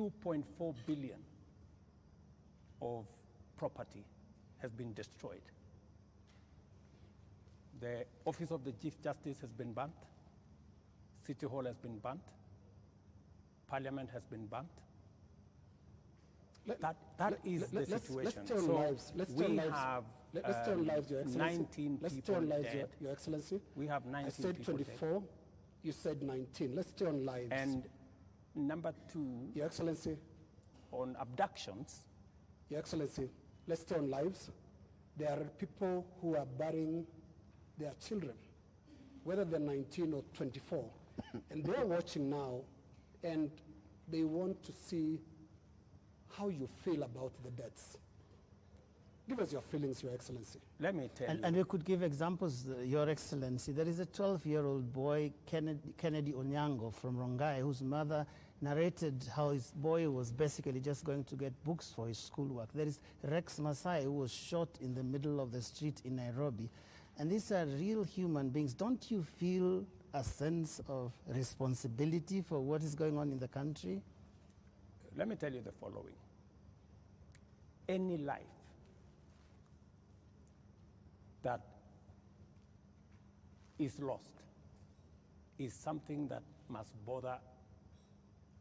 2.4 billion of property has been destroyed. The Office of the Chief Justice has been burnt. City Hall has been burnt. Parliament has been burnt. That is the situation. Let's turn lives. Let's turn lives, Your Excellency. 19 let's people turn lives, dead. Your Excellency. We have 19 I said people 24. dead. You said 19. Let's turn lives. And number two, Your Excellency. on abductions. Your Excellency, let's turn lives. There are people who are burying their children, whether they're 19 or 24. And they're watching now, and they want to see how you feel about the deaths. Give us your feelings, Your Excellency. Let me tell you. And we could give examples, Your Excellency. There is a 12-year-old boy, Kennedy Onyango from Rongai, whose mother narrated how his boy was basically just going to get books for his schoolwork. There is Rex Masai, who was shot in the middle of the street in Nairobi. And these are real human beings. Don't you feel a sense of responsibility for what is going on in the country? Let me tell you the following. Any life that is lost is something that must bother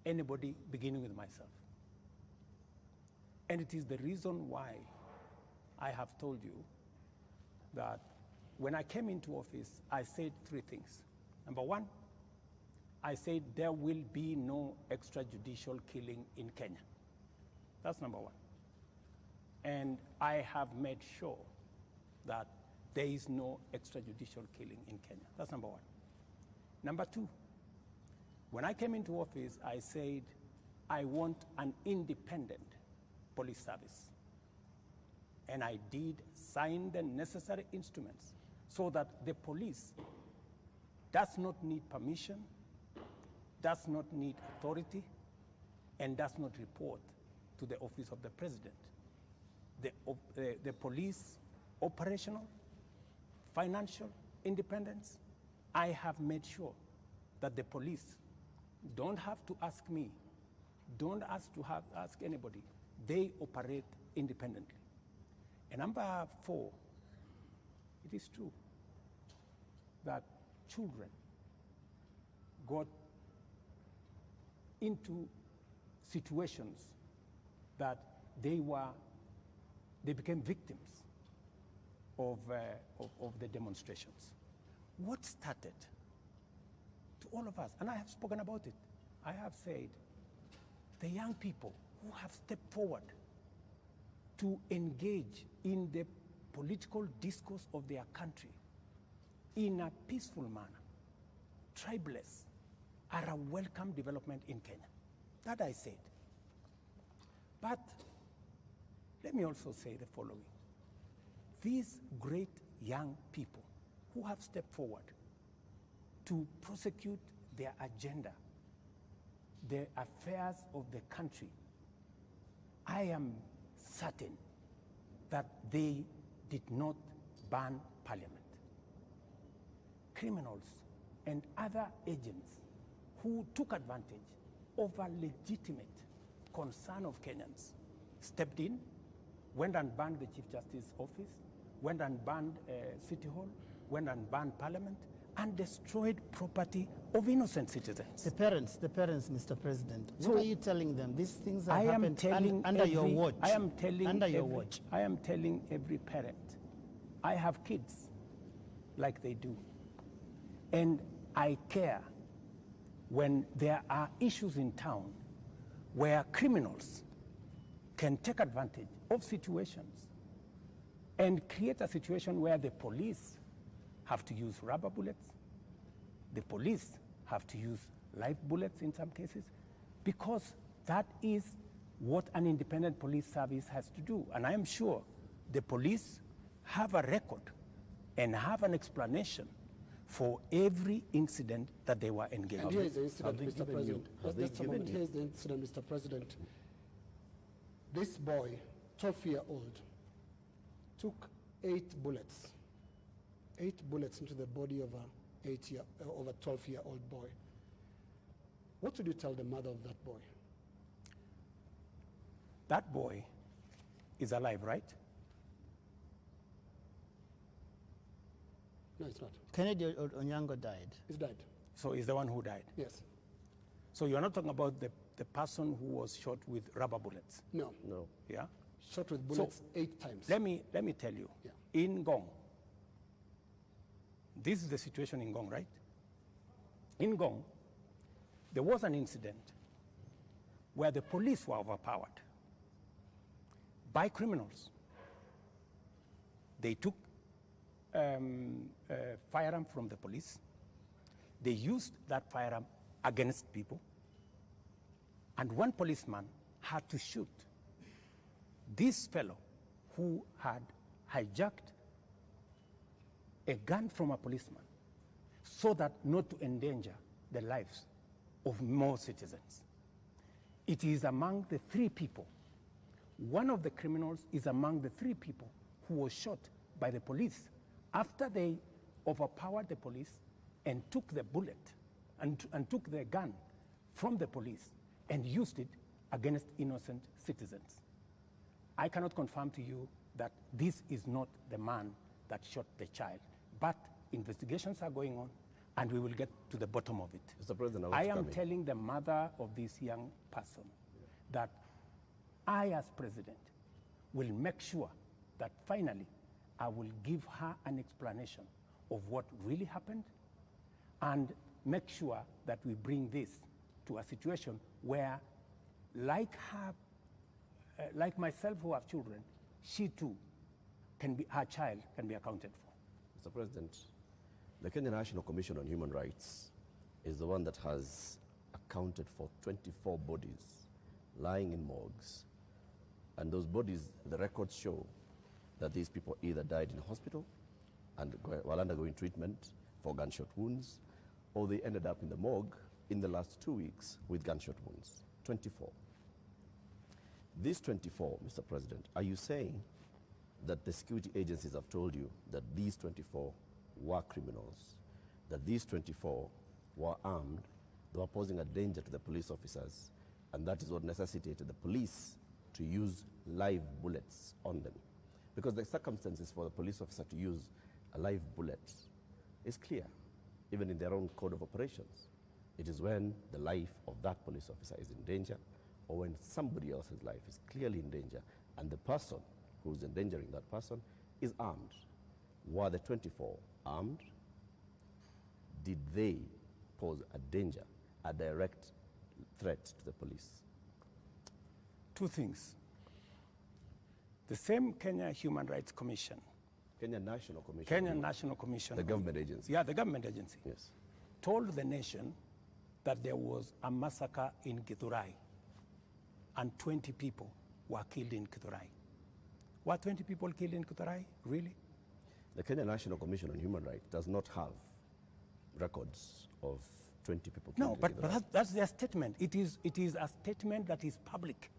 anybody, beginning with myself. And it is the reason why I have told you that when I came into office, I said three things. Number one, I said there will be no extrajudicial killing in Kenya. That's number one. And I have made sure that there is no extrajudicial killing in Kenya. That's number one. Number two, when I came into office, I said I want an independent police service. And I did sign the necessary instruments so that the police does not need permission, does not need authority, and does not report to the office of the president. The police operational, financial independence, I have made sure that the police don't have to ask me, don't ask anybody. They operate independently. And number four, it is true that children got into situations that they became victims of the demonstrations. What started to all of us, and I have spoken about it, I have said the young people who have stepped forward to engage in the political discourse of their country in a peaceful manner, tribeless, are a welcome development in Kenya. That I said. But let me also say the following. These great young people who have stepped forward to prosecute their agenda, the affairs of the country, I am certain that they did not ban parliament. Criminals and other agents who took advantage of a legitimate concern of Kenyans stepped in, went and banned the Chief Justice's office, went and banned City Hall, went and banned Parliament, and destroyed property of innocent citizens. The parents, Mr. President. So, what are you telling them? These things have happened under your watch. I am telling under your watch. I am telling every parent. I have kids like they do. And I care when there are issues in town where criminals can take advantage of situations and create a situation where the police have to use rubber bullets, the police have to use live bullets in some cases, because that is what an independent police service has to do. And I am sure the police have a record and have an explanation for every incident that they were engaged in. And here is the incident, Mr. President. Just a moment. Here is the incident, Mr. President. This boy, 12-year-old, took 8 bullets into the body of a 12-year-old boy. What would you tell the mother of that boy? That boy is alive, right? No, it's not. Kennedy Onyango died. He's died. So he's the one who died. Yes. So you're not talking about the person who was shot with rubber bullets. No. No. Yeah? Shot with bullets 8 times. Let me tell you. Yeah. In Ngong, this is the situation in Ngong, right? In Ngong, there was an incident where the police were overpowered by criminals. They took a firearm from the police. They used that firearm against people. And one policeman had to shoot this fellow who had hijacked a gun from a policeman so that not to endanger the lives of more citizens. It is among the 3 people. One of the criminals is among the 3 people who was shot by the police after they overpowered the police and took the bullet and took the gun from the police and used it against innocent citizens. I cannot confirm to you that this is not the man that shot the child, but investigations are going on and we will get to the bottom of it. Mr. President, I am telling the mother of this young person that I, as president, will make sure that finally I will give her an explanation of what really happened and make sure that we bring this to a situation where, like her, like myself who have children, she too can be, her child can be accounted for. Mr. President, the Kenya National Commission on Human Rights is the one that has accounted for 24 bodies lying in morgues. And those bodies, the records show that these people either died in hospital and while undergoing treatment for gunshot wounds, or they ended up in the morgue in the last 2 weeks with gunshot wounds. 24. These 24, Mr. President, are you saying that the security agencies have told you that these 24 were criminals, that these 24 were armed, they were posing a danger to the police officers, and that is what necessitated the police to use live bullets on them? Because the circumstances for the police officer to use a live bullet is clear, even in their own code of operations. It is when the life of that police officer is in danger, or when somebody else's life is clearly in danger, and the person who is endangering that person is armed. Were the 24 armed? Did they pose a danger, a direct threat to the police? 2 things. The same Kenya Human Rights Commission, Kenya National Commission. Kenya National Commission. The government agency. Yeah, the government agency. Yes. Told the nation that there was a massacre in Githurai and 20 people were killed in Githurai. Were 20 people killed in Githurai? Really? The Kenya National Commission on Human Rights does not have records of 20 people killed. No, but that's their statement. It is a statement that is public,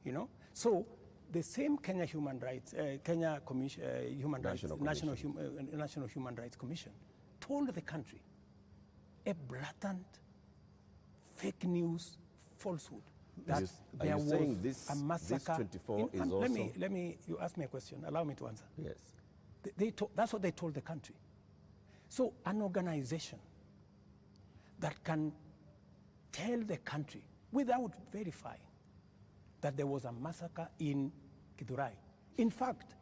you know? So the same Kenya Human Rights, Kenya Commission, Human Rights, National Human Rights Commission told the country a blatant fake news falsehood that there was a massacre. This 24 is also... Let me, you ask me a question, allow me to answer. Yes. That's what they told the country. So an organization that can tell the country without verifying that there was a massacre in Githurai. In fact,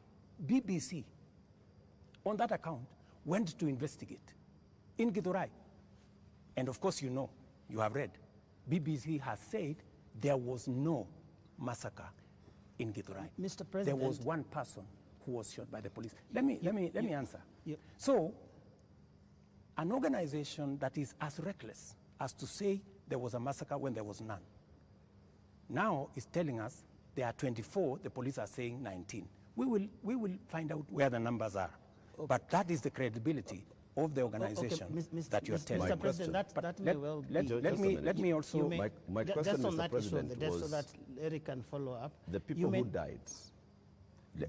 BBC, on that account, went to investigate in Githurai. And of course, you know, you have read, BBC has said there was no massacre in Githurai. Mr. President, there was one person who was shot by the police. Let me answer. Yeah. So, an organization that is as reckless as to say there was a massacre when there was none, now is telling us there are 24, the police are saying 19. We will find out where the numbers are. Okay. But that is the credibility of the organization that you are telling. Mr. President, that may well be. Let me also... My question, just on Mr. that President, issue, was... so that Eric can follow up. The people who died...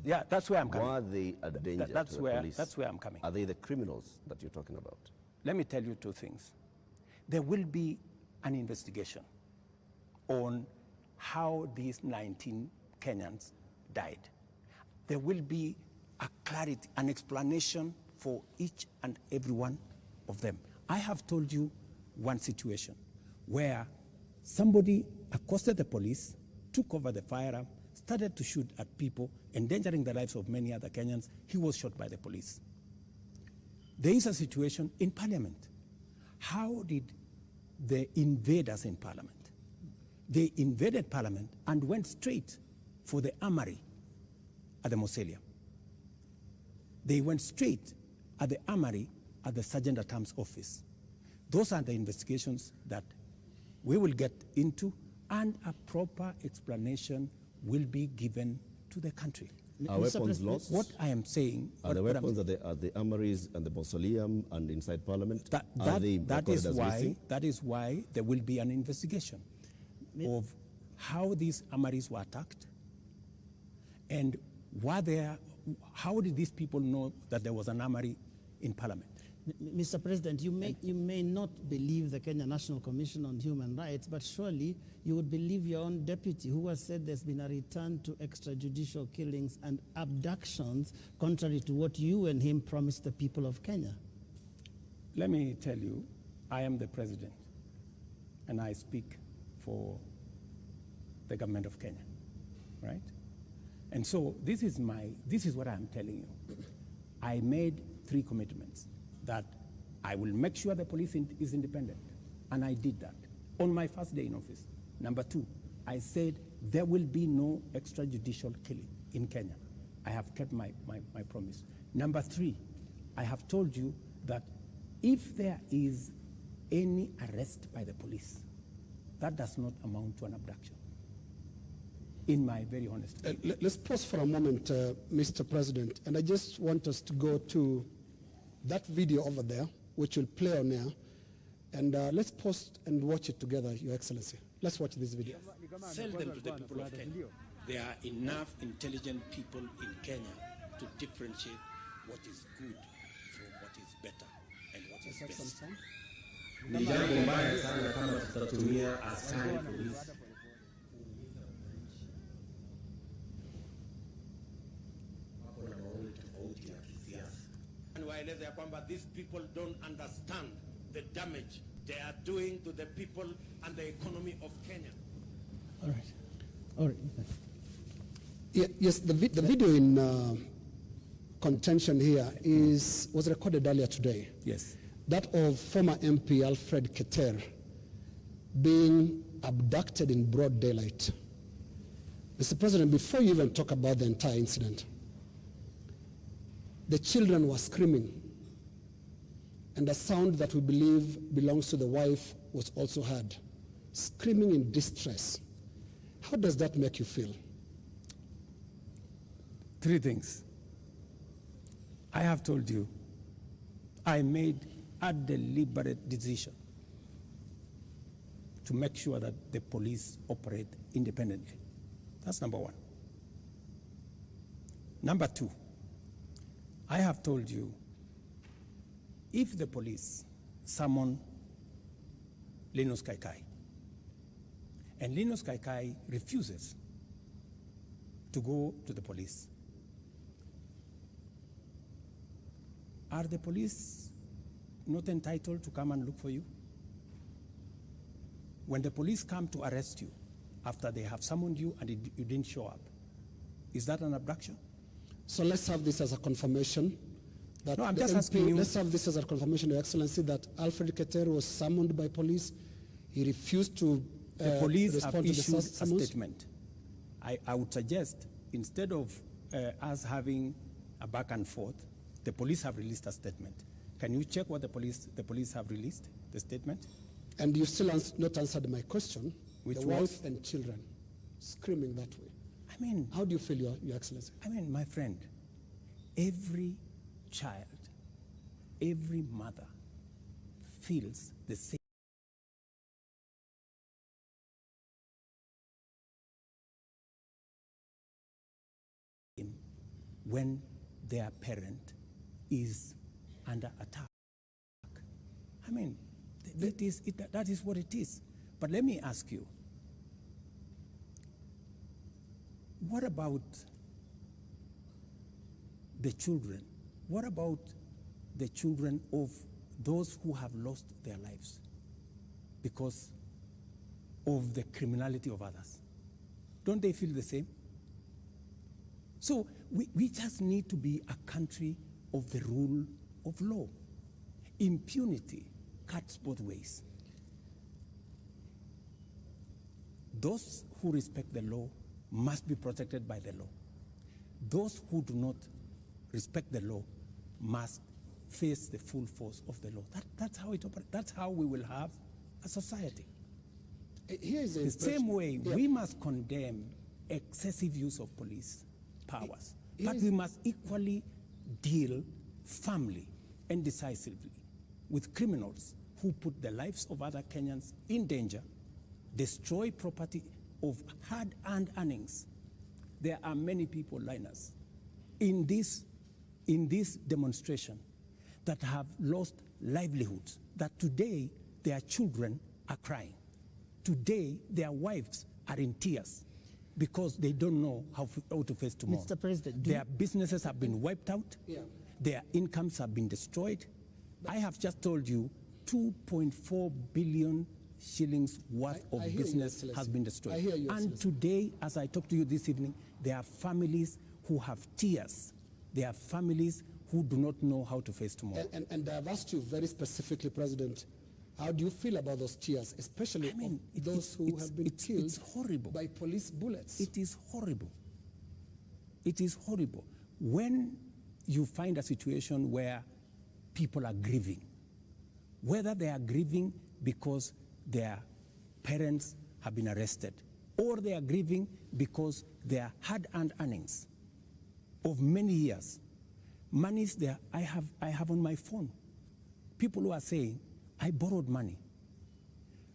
Yeah, that's where I'm coming. Were they a danger to the police? That's where I'm coming. Are they the criminals that you're talking about? Let me tell you 2 things. There will be an investigation on how these 19 Kenyans died. There will be a clarity, an explanation for each and every one of them. I have told you one situation where somebody accosted the police, took over the firearm, started to shoot at people, endangering the lives of many other Kenyans. He was shot by the police. There is a situation in Parliament. How did the invaders in Parliament? They invaded Parliament and went straight for the armory at the Mausoleum. They went straight at the armory at the Sergeant at Arms office. Those are the investigations that we will get into, and a proper explanation will be given to the country. Are weapons lost? What I am saying... Are the weapons at the armories and the mausoleum and inside Parliament? That is why there will be an investigation of how these armories were attacked and how did these people know that there was an armory in Parliament? Mr. President, you may not believe the Kenya National Commission on Human Rights, but surely you would believe your own deputy who has said there's been a return to extrajudicial killings and abductions contrary to what you and him promised the people of Kenya. Let me tell you, I am the president and I speak for the government of Kenya, right? And so this is what I'm telling you. I made 3 commitments that I will make sure the police is independent, and I did that on my first day in office. Number 2, I said there will be no extrajudicial killing in Kenya. I have kept my promise. Number 3, I have told you that if there is any arrest by the police, that does not amount to an abduction, in my very honest opinion. Let's pause for a moment, Mr. President, and I just want us to go to that video over there, which will play on air, and let's pause and watch it together, Your Excellency. Let's watch this video. Sell them to the people of Kenya. There are enough intelligent people in Kenya to differentiate what is good from what is better and what is best. Ni jambo mbaya sana kama tutatumia askari polisi hapo na maoni tofauti ya kisiasa. Waeleza ya kwamba these people don't understand the damage they are doing to the people and the economy of Kenya. All right. All right. Yeah, yes, the video in contention here was recorded earlier today. Yes. That of former MP Alfred Keter being abducted in broad daylight. Mr. President, before you even talk about the entire incident, the children were screaming, and a sound that we believe belongs to the wife was also heard, screaming in distress. How does that make you feel? 3 things. I have told you, I made a deliberate decision to make sure that the police operate independently. That's number 1. Number 2, I have told you, if the police summon Linus Kaikai, and Linus Kaikai refuses to go to the police, are the police not entitled to come and look for you? When the police come to arrest you after they have summoned you and you didn't show up, is that an abduction? So let's have this as a confirmation. That no, I'm just asking you. Let's have this as a confirmation, Your Excellency, that Alfred Keter was summoned by police. He refused to the police have respond to issued the a summons. statement. I would suggest, instead of us having a back and forth, the police have released a statement. Can you check what the police have released, the statement? And you still not answered my question. Which the was? wife and children screaming that way. I mean, how do you feel, Your Excellency? I mean, my friend, every child, every mother feels the same. When their parent is under attack. I mean, that is what it is. But let me ask you, what about the children? What about the children of those who have lost their lives because of the criminality of others? Don't they feel the same? So we just need to be a country of the rule of law. Impunity cuts both ways. Those who respect the law must be protected by the law. Those who do not respect the law must face the full force of the law. That's how it operates. That's how we will have a society. Here's the same way, we must condemn excessive use of police powers, but we must equally deal firmly and decisively with criminals who put the lives of other Kenyans in danger, destroy property of hard-earned earnings. There are many people, Linus, in this demonstration that have lost livelihoods, that today their children are crying. Today their wives are in tears because they don't know how to face tomorrow. Mr. President, their businesses have been wiped out. Yeah. Their incomes have been destroyed. I have just told you 2.4 billion shillings worth of business has been destroyed. And today, as I talk to you this evening, there are families who have tears. There are families who do not know how to face tomorrow. And I've asked you very specifically, President, how do you feel about those tears, especially those who have been killed by police bullets? It is horrible. It is horrible. When you find a situation where people are grieving, whether they are grieving because their parents have been arrested, or they are grieving because their hard-earned earnings of many years, monies there, I have on my phone, people who are saying, I borrowed money.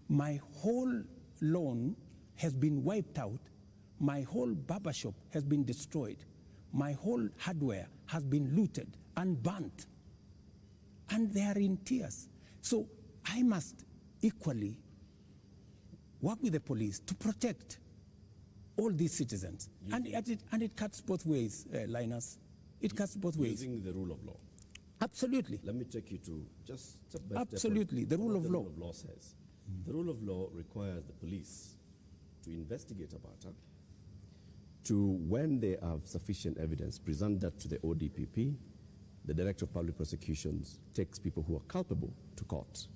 My whole loan has been wiped out. My whole barbershop has been destroyed. My whole hardware has been looted and burnt. And they are in tears. So I must equally work with the police to protect all these citizens. And it cuts both ways, Linus. It cuts both ways. Using the rule of law. Absolutely. Let me take you to just step by step. Absolutely, the rule of law. The rule of law says. The rule of law requires the police to investigate a matter, to, when they have sufficient evidence, present that to the ODPP. The Director of Public Prosecutions takes people who are culpable to court.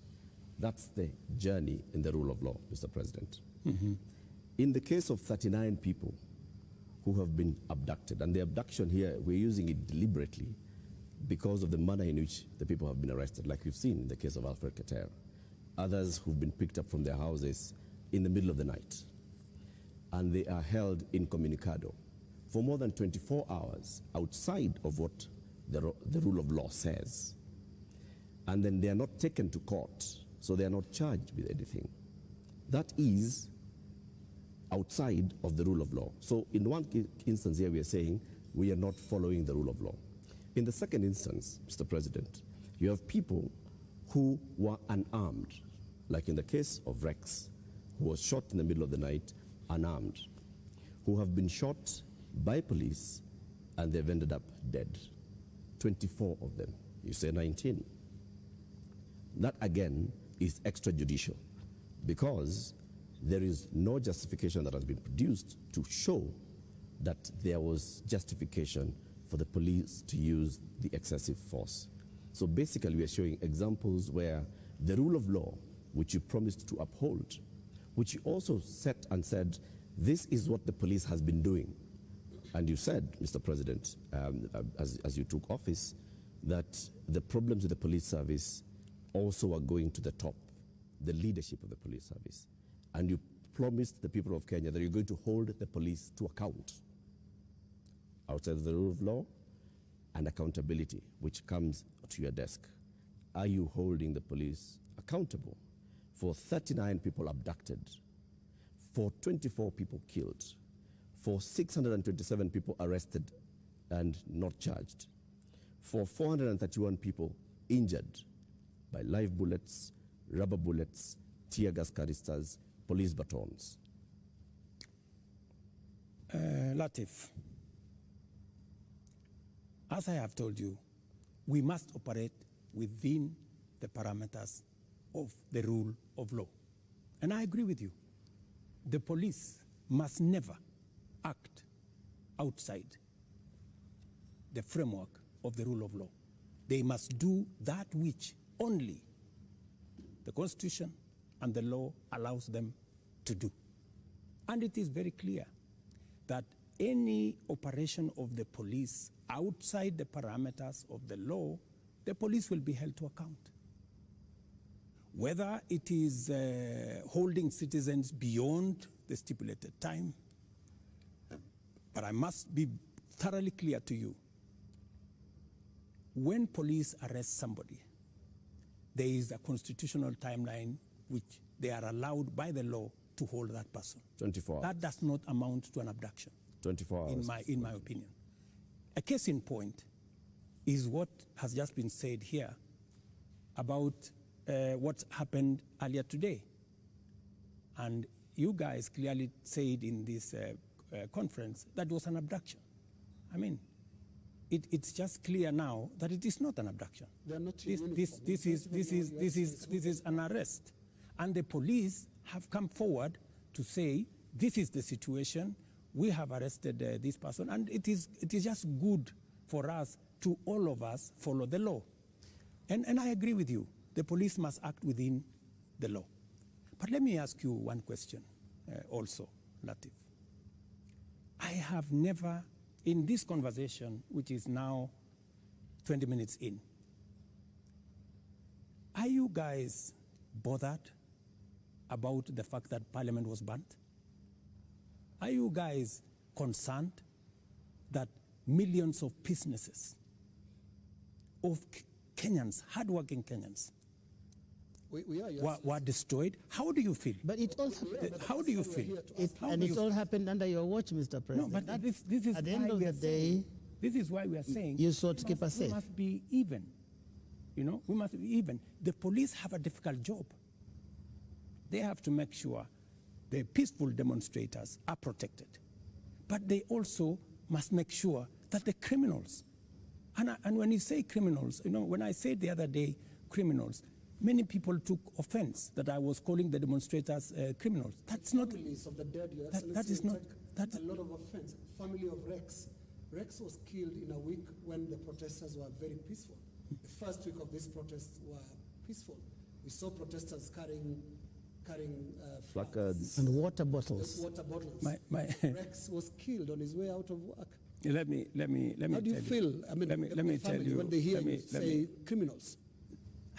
That's the journey in the rule of law, Mr. President. In the case of 39 people who have been abducted, and the abduction here, we're using it deliberately because of the manner in which the people have been arrested, like we've seen in the case of Alfred Keter. Others who've been picked up from their houses in the middle of the night, and they are held incommunicado for more than 24 hours outside of what the rule of law says. And then they are not taken to court, so they are not charged with anything. That is outside of the rule of law. So in one instance here, we are saying we are not following the rule of law. In the second instance, Mr. President, you have people who were unarmed, like in the case of Rex, who was shot in the middle of the night, unarmed, who have been shot by police and they've ended up dead. 24 of them. You say 19. That again is extrajudicial because there is no justification that has been produced to show that there was justification for the police to use the excessive force. So basically we are showing examples where the rule of law, which you promised to uphold, which you also set and said, this is what the police has been doing. And you said, Mr. President, as you took office, that the problems with the police service also are going to the top, the leadership of the police service. And you promised the people of Kenya that you're going to hold the police to account outside of the rule of law and accountability, which comes to your desk. Are you holding the police accountable for 39 people abducted, for 24 people killed, for 627 people arrested and not charged, for 431 people injured by live bullets, rubber bullets, tear gas canisters, police batons? Latif, as I have told you, we must operate within the parameters of the rule of law. And I agree with you. The police must never act outside the framework of the rule of law. They must do that which only the Constitution and the law allows them to do. And it is very clear that any operation of the police outside the parameters of the law, the police will be held to account. Whether it is holding citizens beyond the stipulated time, but I must be thoroughly clear to you. When police arrest somebody, there is a constitutional timeline which they are allowed by the law to hold that person. 24 hours. That does not amount to an abduction. 24 hours. In my opinion. A case in point is what has just been said here about what happened earlier today. And you guys clearly said in this conference that it was an abduction. I mean, it's just clear now that it is not an abduction. They're not This is an arrest. And the police have come forward to say, this is the situation, we have arrested this person, and it is just good for us to all of us follow the law. And I agree with you, the police must act within the law. But let me ask you one question also, Latif. I have never, in this conversation, which is now 20 minutes in, are you guys bothered about the fact that Parliament was burnt? Are you guys concerned that millions of businesses, of Kenyans, hardworking Kenyans, were destroyed? How do you feel? But it all How do you feel? It all happened under your watch, Mr. President. No, but this is at the why end of we the are day, saying, this is why we are saying you sought to keep us we safe. must be even. You know, we must be even. The police have a difficult job. They have to make sure the peaceful demonstrators are protected. But they also must make sure that the criminals, and when you say criminals, you know, when I said the other day criminals, many people took offense that I was calling the demonstrators criminals. That's not. Families of the dead, Your That is not. That's a lot of offense. Family of Rex. Rex was killed in a week when the protesters were very peaceful. The first week of these protests were peaceful. We saw protesters carrying Placards. And water bottles. water bottles. Rex was killed on his way out of work. Let me. How do you feel? I mean, let me tell family, you. when they hear you say criminals.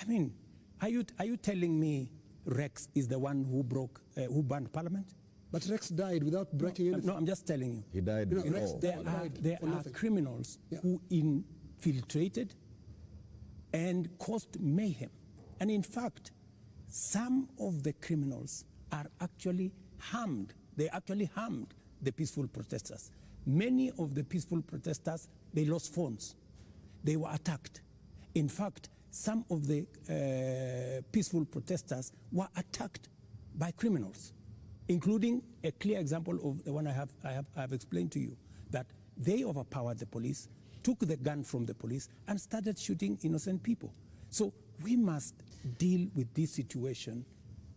I mean, are you telling me Rex is the one who burned Parliament? But Rex died without breaking anything. No, I'm just telling you. He died You know, before. Rex There for are nothing. criminals who infiltrated and caused mayhem. And in fact, some of the criminals are actually harmed. They actually harmed the peaceful protesters. Many of the peaceful protesters, they lost phones. They were attacked. In fact, some of the peaceful protesters were attacked by criminals, including a clear example of the one I have explained to you, that they overpowered the police, took the gun from the police, and started shooting innocent people. So we must deal with this situation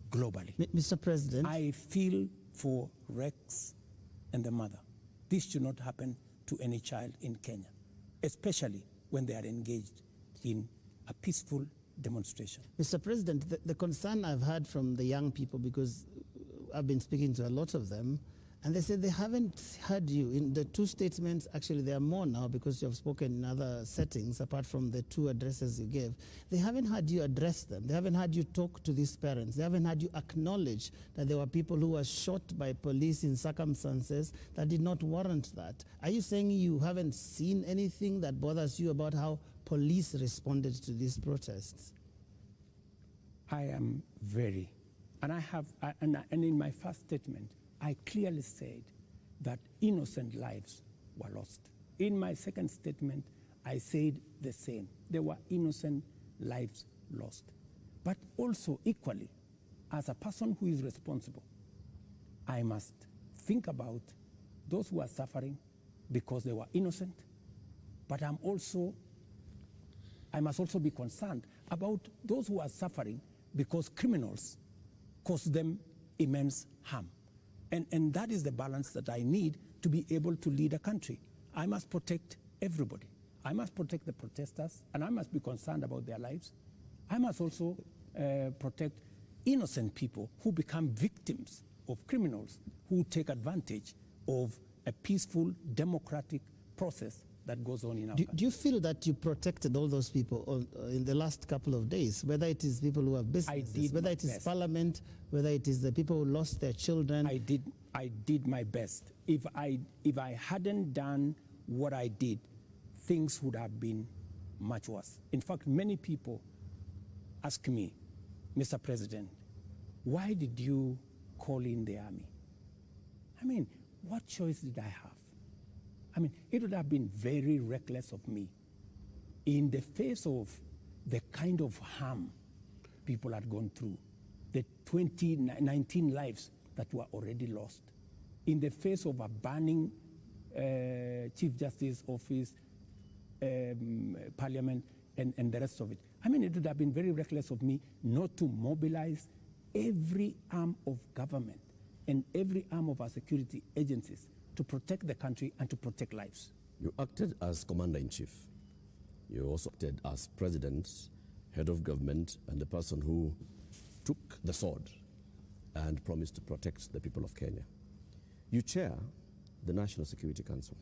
globally. Mr. President. I feel for Rex and the mother. This should not happen to any child in Kenya, especially when they are engaged in a peaceful demonstration. Mr. President, the concern I've had from the young people, because I've been speaking to a lot of them, and they said they haven't heard you. In the two statements, actually there are more now because you have spoken in other settings apart from the two addresses you gave. They haven't heard you address them. They haven't heard you talk to these parents. They haven't heard you acknowledge that there were people who were shot by police in circumstances that did not warrant that. Are you saying you haven't seen anything that bothers you about how police responded to these protests? I am very, and and in my first statement, I clearly said that innocent lives were lost. In my second statement, I said the same. There were innocent lives lost. But also equally, as a person who is responsible, I must think about those who are suffering because they were innocent, but I must also be concerned about those who are suffering because criminals cause them immense harm. And that is the balance that I need to be able to lead a country. I must protect everybody. I must protect the protesters, and I must be concerned about their lives. I must also protect innocent people who become victims of criminals who take advantage of a peaceful, democratic process that goes on in our country. Do you feel that you protected all those people in the last couple of days, whether it is people who have businesses, whether it is Parliament, whether it is the people who lost their children? I did my best. If I hadn't done what I did, things would have been much worse. In fact, many people ask me, Mr. President, why did you call in the army? I mean, what choice did I have? I mean, it would have been very reckless of me in the face of the kind of harm people had gone through, the 19 lives that were already lost, in the face of a burning Chief Justice office, Parliament, and the rest of it. I mean, it would have been very reckless of me not to mobilize every arm of government and every arm of our security agencies to protect the country and to protect lives. You acted as Commander-in-Chief. You also acted as President, Head of Government, and the person who took the sword and promised to protect the people of Kenya. You chair the National Security Council,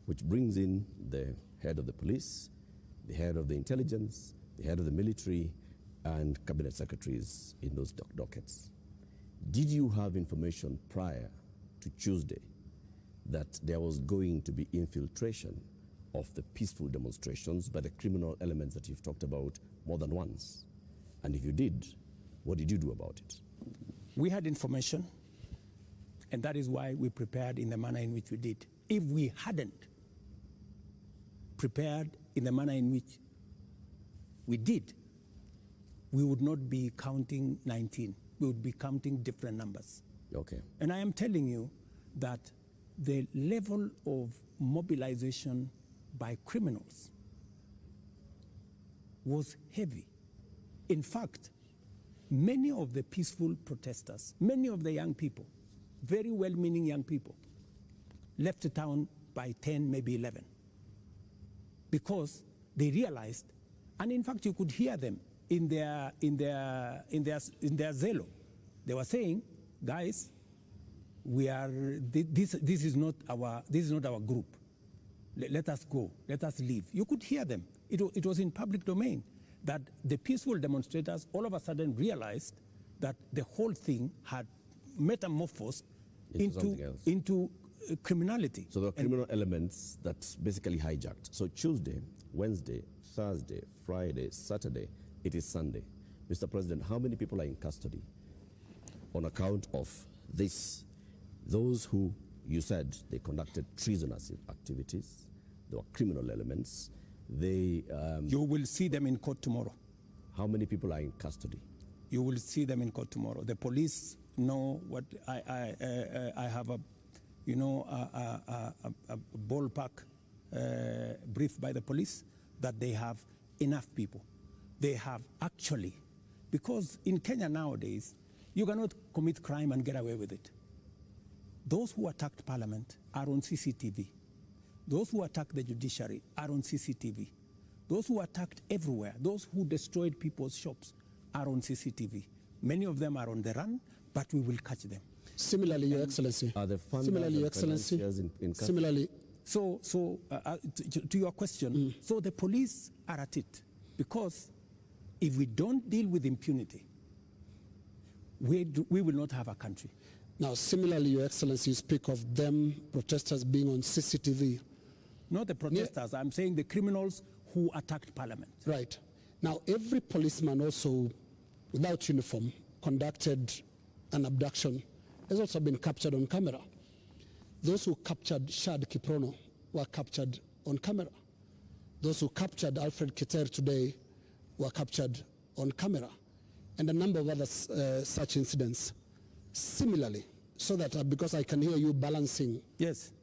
which brings in the head of the police, the head of the intelligence, the head of the military, and cabinet secretaries in those dockets. Did you have information prior to Tuesday that there was going to be infiltration of the peaceful demonstrations by the criminal elements that you've talked about more than once? And if you did, what did you do about it? We had information, and that is why we prepared in the manner in which we did. If we hadn't prepared in the manner in which we did, we would not be counting 19. We would be counting different numbers. Okay. And I am telling you that the level of mobilization by criminals was heavy. In fact, many of the peaceful protesters, many of the young people, very well-meaning young people, left the town by 10, maybe 11, because they realized, and in fact you could hear them in their zelo. They were saying, guys, this is not our group. Let us go. Let us leave. You could hear them. It was in public domain that the peaceful demonstrators all of a sudden realized that the whole thing had metamorphosed into criminality. So there are criminal elements that basically hijacked. So Tuesday, Wednesday, Thursday, Friday, Saturday, it is Sunday. Mr. President, how many people are in custody on account of this? Those who you said they conducted treasonous activities, there were criminal elements. You will see them in court tomorrow. How many people are in custody? You will see them in court tomorrow. The police know what I have a ballpark brief by the police that they have enough people. They have actually, because in Kenya nowadays, you cannot commit crime and get away with it. Those who attacked Parliament are on CCTV. Those who attacked the judiciary are on CCTV. Those who attacked everywhere, those who destroyed people's shops are on CCTV. Many of them are on the run, but we will catch them. Similarly, Your Excellency. Are the funders Similarly, Your Excellency. in Similarly. So to your question, so the police are at it, because if we don't deal with impunity, we will not have a country. Now, similarly, Your Excellency, you speak of them, protesters being on CCTV. Not the protesters, I'm saying the criminals who attacked Parliament. Right. Now, every policeman also, without uniform, conducted an abduction, has also been captured on camera. Those who captured Shad Kiprono were captured on camera. Those who captured Alfred Kiter today were captured on camera. And a number of other such incidents. Similarly, so that, because I can hear you balancing. Yes,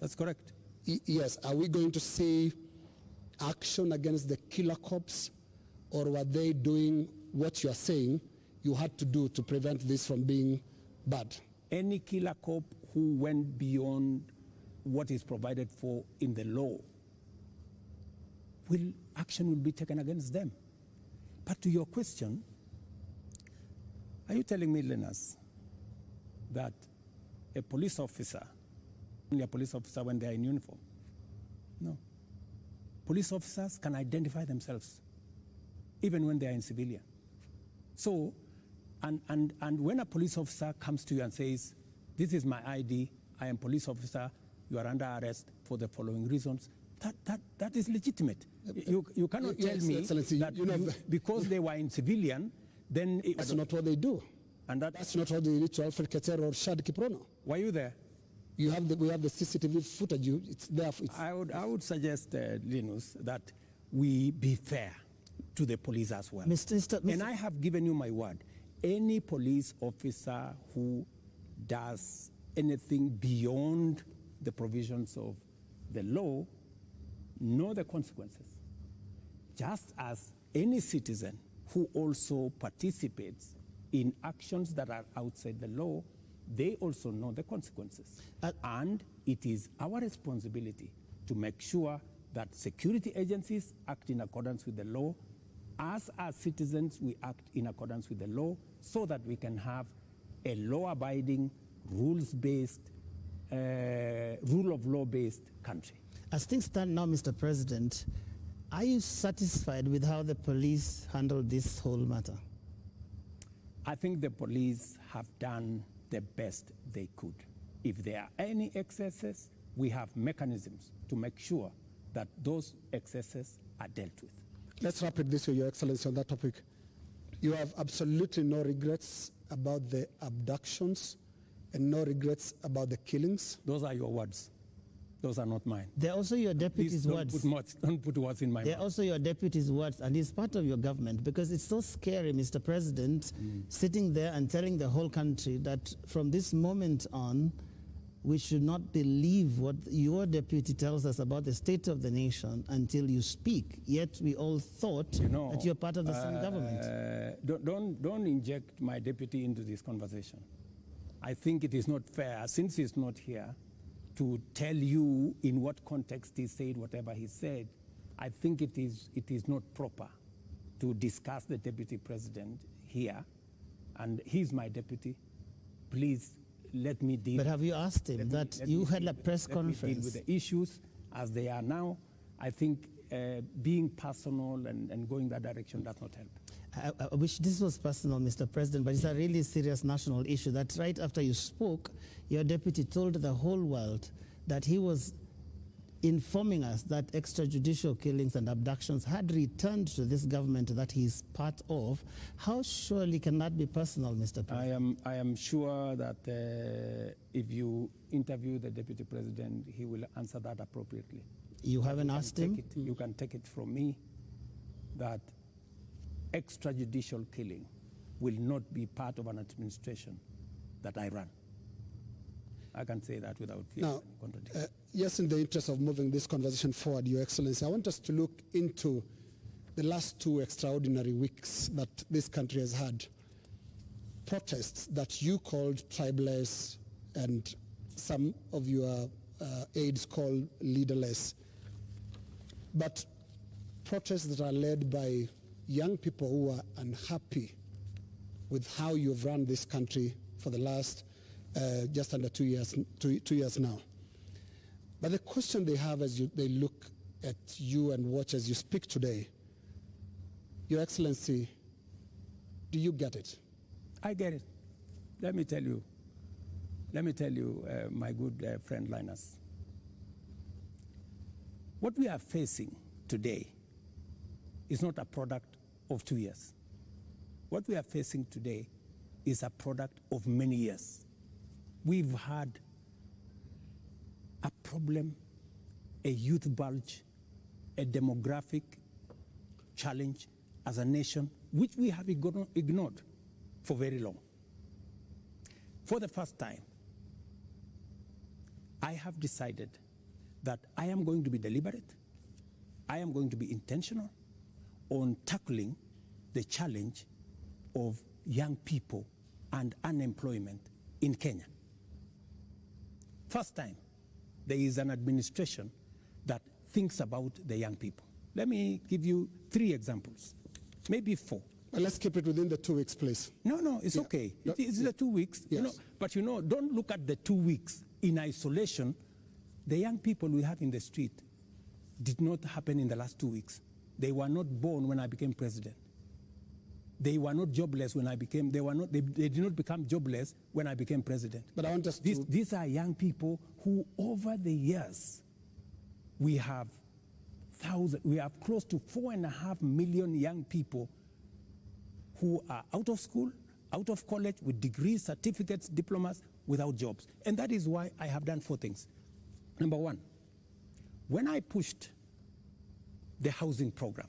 that's correct. Yes, are we going to see action against the killer cops, or were they doing what you are saying you had to do to prevent this from being bad? Any killer cop who went beyond what is provided for in the law, action will be taken against them. But to your question, are you telling me, Linus, that a police officer, only a police officer when they are in uniform? No. Police officers can identify themselves even when they are in civilian. So, and when a police officer comes to you and says, this is my ID, I am police officer, you are under arrest for the following reasons, that is legitimate. You cannot tell me that because they were in civilian, then... That's not what they do. And that's not what they did to Alfred Keter or Shad Kiprono. Were you there? We have the CCTV footage. It's there. I would suggest, Linus, that we be fair to the police as well. Mr. And I have given you my word. Any police officer who does anything beyond the provisions of the law know the consequences. Just as any citizen who also participates in actions that are outside the law, they also know the consequences. And it is our responsibility to make sure that security agencies act in accordance with the law. As citizens, we act in accordance with the law so that we can have a law-abiding, rules-based, rule of law-based country. As things stand now, Mr. President, are you satisfied with how the police handled this whole matter? I think the police have done the best they could. If there are any excesses, we have mechanisms to make sure that those excesses are dealt with. Let's wrap it this way, Your Excellency, on that topic. You have absolutely no regrets about the abductions and no regrets about the killings? Those are your words. Those are not mine. They're also your deputy's words. Don't put words in my mouth. They're also your deputy's words, and it's part of your government, because it's so scary, Mr. President, sitting there and telling the whole country that from this moment on, we should not believe what your deputy tells us about the state of the nation until you speak. Yet we all thought that you're part of the same government. Don't inject my deputy into this conversation. I think it is not fair, since he's not here, to tell you in what context he said whatever he said. I think it is not proper to discuss the deputy president here, and he's my deputy. Please let me deal. But have you asked him that you had a press conference? Let me deal with the issues as they are now. I think being personal and going that direction does not help. I wish this was personal, Mr. President, but it's a really serious national issue that right after you spoke, your deputy told the whole world that he was informing us that extrajudicial killings and abductions had returned to this government that he's part of. How surely can that be personal, Mr. President? I am sure that if you interview the deputy president, he will answer that appropriately. You haven't asked him? You can take it from me that extrajudicial killing will not be part of an administration that I run. I can say that without fear of contradiction. Yes, in the interest of moving this conversation forward, Your Excellency, I want us to look into the last 2 extraordinary weeks that this country has had. Protests that you called tribeless and some of your aides call leaderless. But protests that are led by young people who are unhappy with how you've run this country for the last just under 2 years now. But the question they have as they look at you and watch as you speak today, Your Excellency, do you get it? I get it. Let me tell you, my good friend Linus, what we are facing today is not a product of 2 years. What we are facing today is a product of many years. We've had a problem, a youth bulge, a demographic challenge as a nation, which we have ignored for very long. for the first time, I have decided that I am going to be deliberate, I am going to be intentional on tackling the challenge of young people and unemployment in Kenya. First time, there is an administration that thinks about the young people. Let me give you 3 examples, maybe 4. Well, let's keep it within the 2 weeks, please. No, it's okay. It's the 2 weeks. Yes. But don't look at the 2 weeks in isolation. The young people we have in the street did not happen in the last 2 weeks. They were not born when I became president. They were not jobless when I became, they did not become jobless when I became president. But I want us These are young people who over the years, we have close to 4.5 million young people who are out of school, out of college, with degrees, certificates, diplomas, without jobs. And that is why I have done 4 things. Number 1, when I pushed the housing program,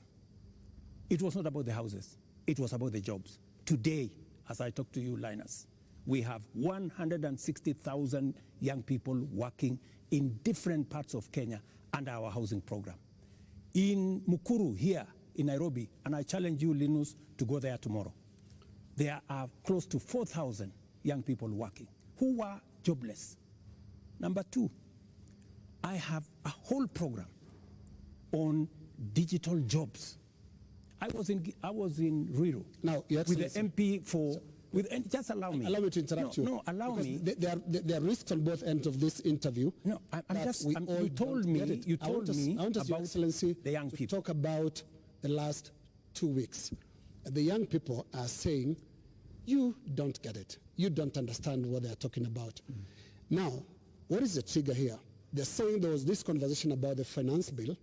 it was not about the houses, it was about the jobs. Today, as I talk to you, Linus, we have 160,000 young people working in different parts of Kenya under our housing program. In Mukuru here in Nairobi, and I challenge you, Linus, to go there tomorrow, there are close to 4,000 young people working who were jobless. Number 2, I have a whole program on digital jobs. I was in Ruto now, with the MP for. Just allow me. Allow me to interrupt you. No, allow me. There are risks on both ends of this interview. No, you told me about Your Excellency the young people. Talk about the last 2 weeks. The young people are saying, you don't get it. You don't understand what they're talking about. Now, what is the trigger here? They're saying there was this conversation about the finance bill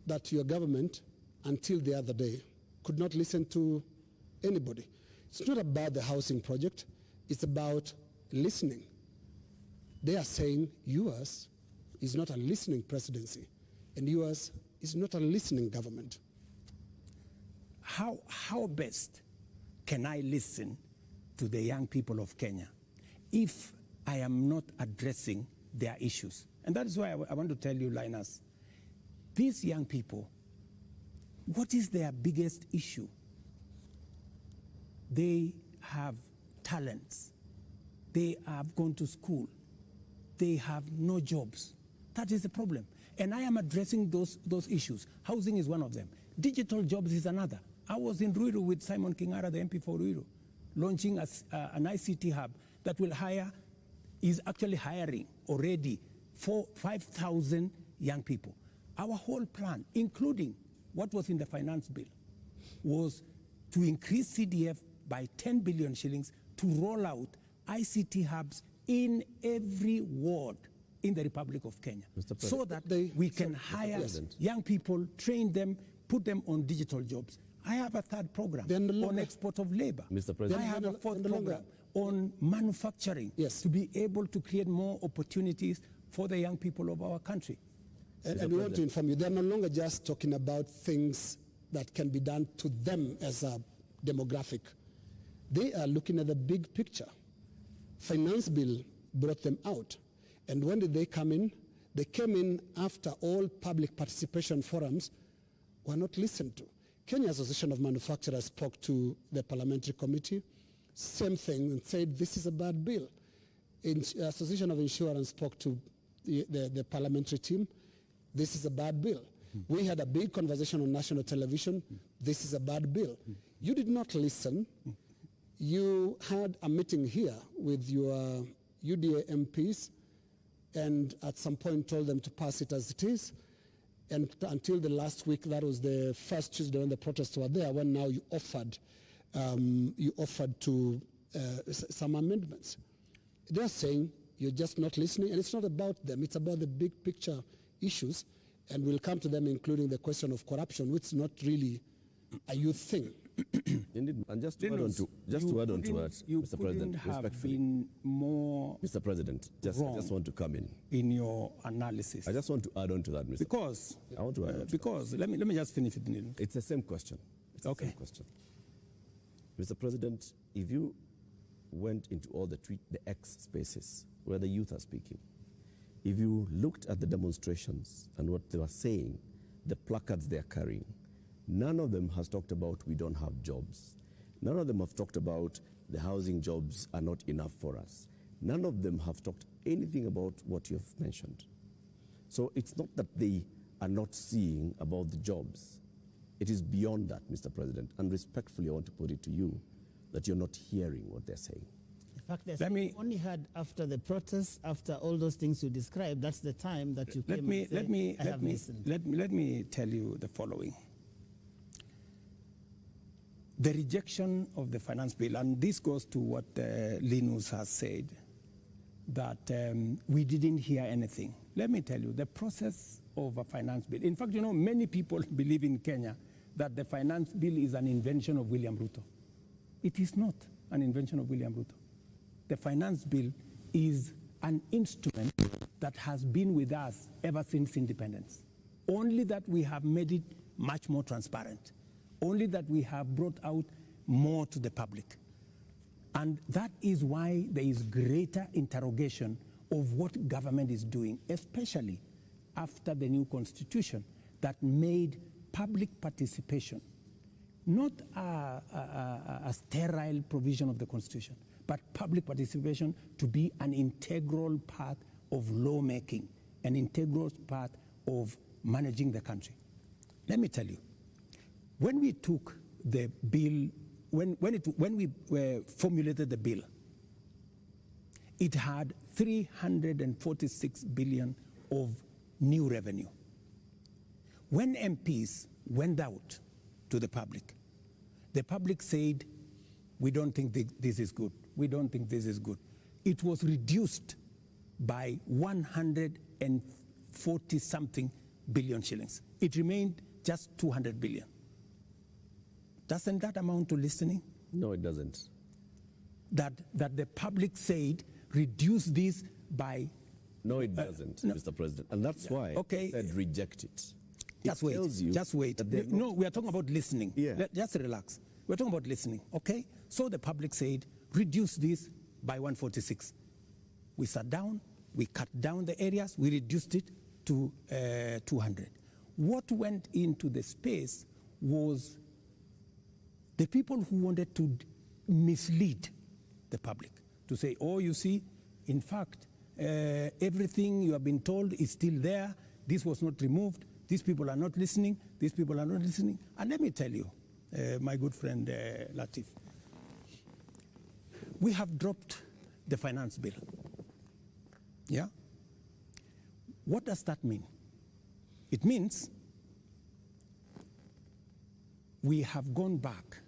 that your government, until the other day, could not listen to anybody. It's not about the housing project. It's about listening. They are saying yours is not a listening presidency, and yours is not a listening government. How best can I listen to the young people of Kenya if I am not addressing their issues? And that is why I want to tell you, Linus, these young people, what is their biggest issue? They have talents. They have gone to school. They have no jobs. That is the problem. And I am addressing those issues. Housing is one of them. Digital jobs is another. I was in Ruto with Simon Kingara, the MP for Ruto, launching an ICT hub that will is actually hiring already 5,000 young people. Our whole plan, including what was in the finance bill, was to increase CDF by 10 billion shillings to roll out ICT hubs in every ward in the Republic of Kenya, so that we can hire young people, train them, put them on digital jobs. I have a 3rd program on export of labor. Mr. President. I have a 4th program on manufacturing, to be able to create more opportunities for the young people of our country. And we want to inform you, they're no longer just talking about things that can be done to them as a demographic. They are looking at the big picture. Finance bill brought them out. And when did they come in? They came in after all public participation forums were not listened to. Kenya Association of Manufacturers spoke to the parliamentary committee, same thing, and said this is a bad bill. Association of Insurance spoke to the parliamentary team, this is a bad bill. We had a big conversation on national television, this is a bad bill. You did not listen. You had a meeting here with your UDA MPs and at some point told them to pass it as it is. And until the last week, that was the first Tuesday when the protests were there, when now you offered to some amendments. They're saying you're just not listening, and it's not about them, it's about the big picture issues, and we'll come to them, including the question of corruption, which is not really a youth thing. Indeed, and just to add on to that, Mr. President, respectfully, Mr. President, I just want to come in your analysis. I just want to add on to that, Mr. Because I want to add on because let me just finish it. It's the same question. It's the same question. Mr. President, if you went into all the X spaces where the youth are speaking, if you looked at the demonstrations and what they were saying, the placards they are carrying, none of them has talked about we don't have jobs. None of them have talked about the housing jobs are not enough for us. None of them have talked anything about what you have mentioned. So it's not that they are not seeing about the jobs. It is beyond that, Mr. President. And respectfully, I want to put it to you that you're not hearing what they're saying. In fact, they only had after the protests, after all those things you described, that's the time that you came and said, let me tell you the following. The rejection of the finance bill, and this goes to what Linus has said, that we didn't hear anything. Let me tell you, the process of a finance bill. In fact, you know, many people believe in Kenya that the finance bill is an invention of William Ruto. It is not an invention of William Ruto. The finance bill is an instrument that has been with us ever since independence. Only that we have made it much more transparent. Only that we have brought out more to the public. And that is why there is greater interrogation of what government is doing, especially after the new constitution that made public participation not a sterile provision of the constitution, but public participation to be an integral part of lawmaking, an integral part of managing the country. Let me tell you, when we took the bill, when we formulated the bill, it had 346 billion of new revenue. When MPs went out to the public said, we don't think this is good. We don't think this is good. It was reduced by 140 something billion shillings. It remained just 200 billion. Doesn't that amount to listening? No, it doesn't. That the public said, reduce this by... No, it doesn't, no. Mr. President. And that's why I said reject it. Just wait. Just wait. No, we are talking about listening. Yeah. Just relax. We're talking about listening, okay? So the public said, reduce this by 146. We sat down, we cut down the areas, we reduced it to 200. What went into the space was the people who wanted to mislead the public, to say, oh, you see, in fact, everything you have been told is still there, this was not removed, these people are not listening, these people are not listening. And let me tell you, my good friend Latif, we have dropped the finance bill. Yeah? What does that mean? It means we have gone back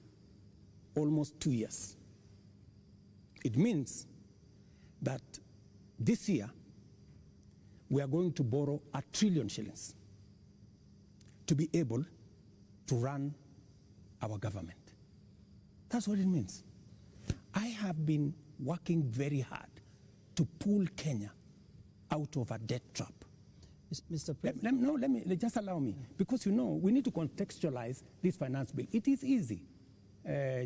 almost 2 years. It means that this year we are going to borrow 1 trillion shillings to be able to run our government. That's what it means. I have been working very hard to pull Kenya out of a debt trap. Mr. President. Let me just allow me, because you know we need to contextualize this finance bill. It is easy,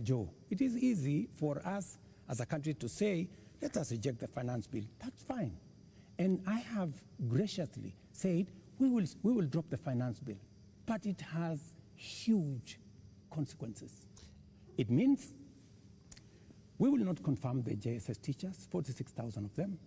Joe. It is easy for us as a country to say, let us reject the finance bill. That's fine. And I have graciously said we will drop the finance bill, but it has huge consequences. It means we will not confirm the JSS teachers, 46,000 of them.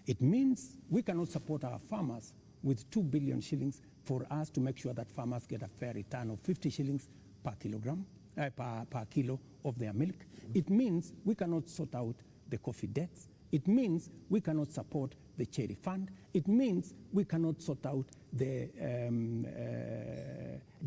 It means we cannot support our farmers with 2 billion shillings for us to make sure that farmers get a fair return of 50 shillings per kilogram, per kilo of their milk. It means we cannot sort out the coffee debts. It means we cannot support the cherry fund. It means we cannot sort out the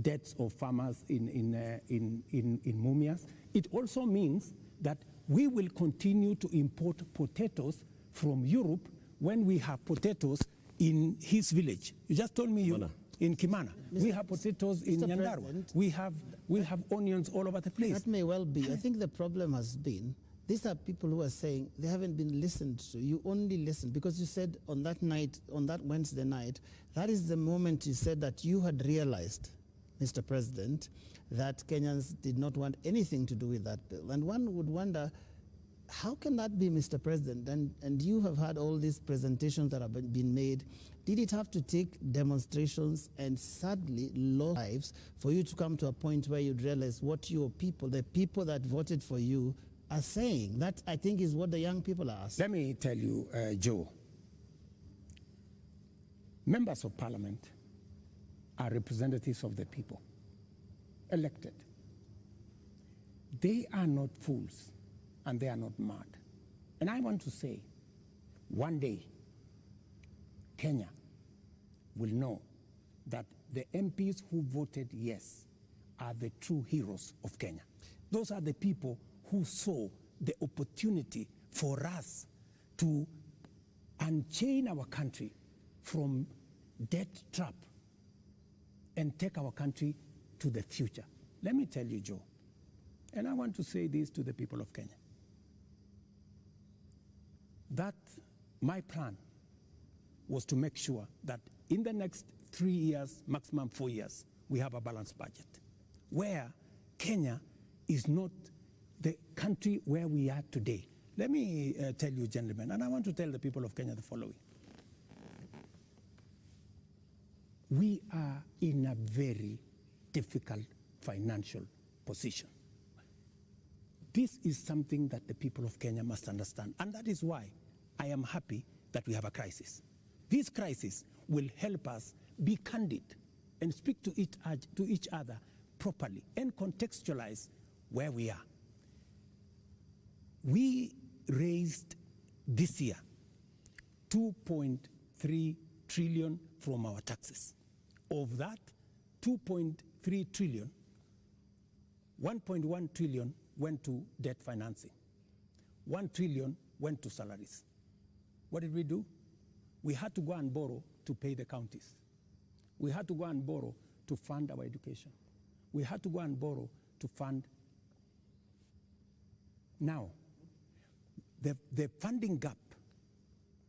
debts of farmers in Mumias. It also means that we will continue to import potatoes from Europe when we have potatoes in his village. You just told me in Kimana. We have potatoes in Nyandarua. We have onions all over the place. That may well be. I think the problem has been, these are people who are saying they haven't been listened to. You only listen because you said on that night, on that Wednesday night, that is the moment you said that you had realized, Mr. President, that Kenyans did not want anything to do with that bill. And one would wonder, how can that be, Mr. President? And you have had all these presentations that have been made. Did it have to take demonstrations and sadly lost lives for you to come to a point where you'd realize what your people, the people that voted for you, are saying? That, I think, is what the young people are asking. Let me tell you, Joe, members of parliament are representatives of the people, elected. They are not fools and they are not mad. And I want to say, one day, Kenya will know that the MPs who voted yes are the true heroes of Kenya. Those are the people who saw the opportunity for us to unchain our country from debt trap and take our country to the future. Let me tell you, Joe, and I want to say this to the people of Kenya, that my plan was to make sure that in the next 3 years, maximum 4 years, we have a balanced budget, where Kenya is not the country where we are today. Let me tell you, gentlemen, and I want to tell the people of Kenya the following. We are in a very difficult financial position. This is something that the people of Kenya must understand, and that is why I am happy that we have a crisis. This crisis will help us be candid and speak to each other properly and contextualize where we are. We raised this year 2.3 trillion from our taxes. Of that 2.3 trillion, 1.1 trillion went to debt financing. 1 trillion went to salaries. What did we do? We had to go and borrow to pay the counties. We had to go and borrow to fund our education. We had to go and borrow to fund. Now, the funding gap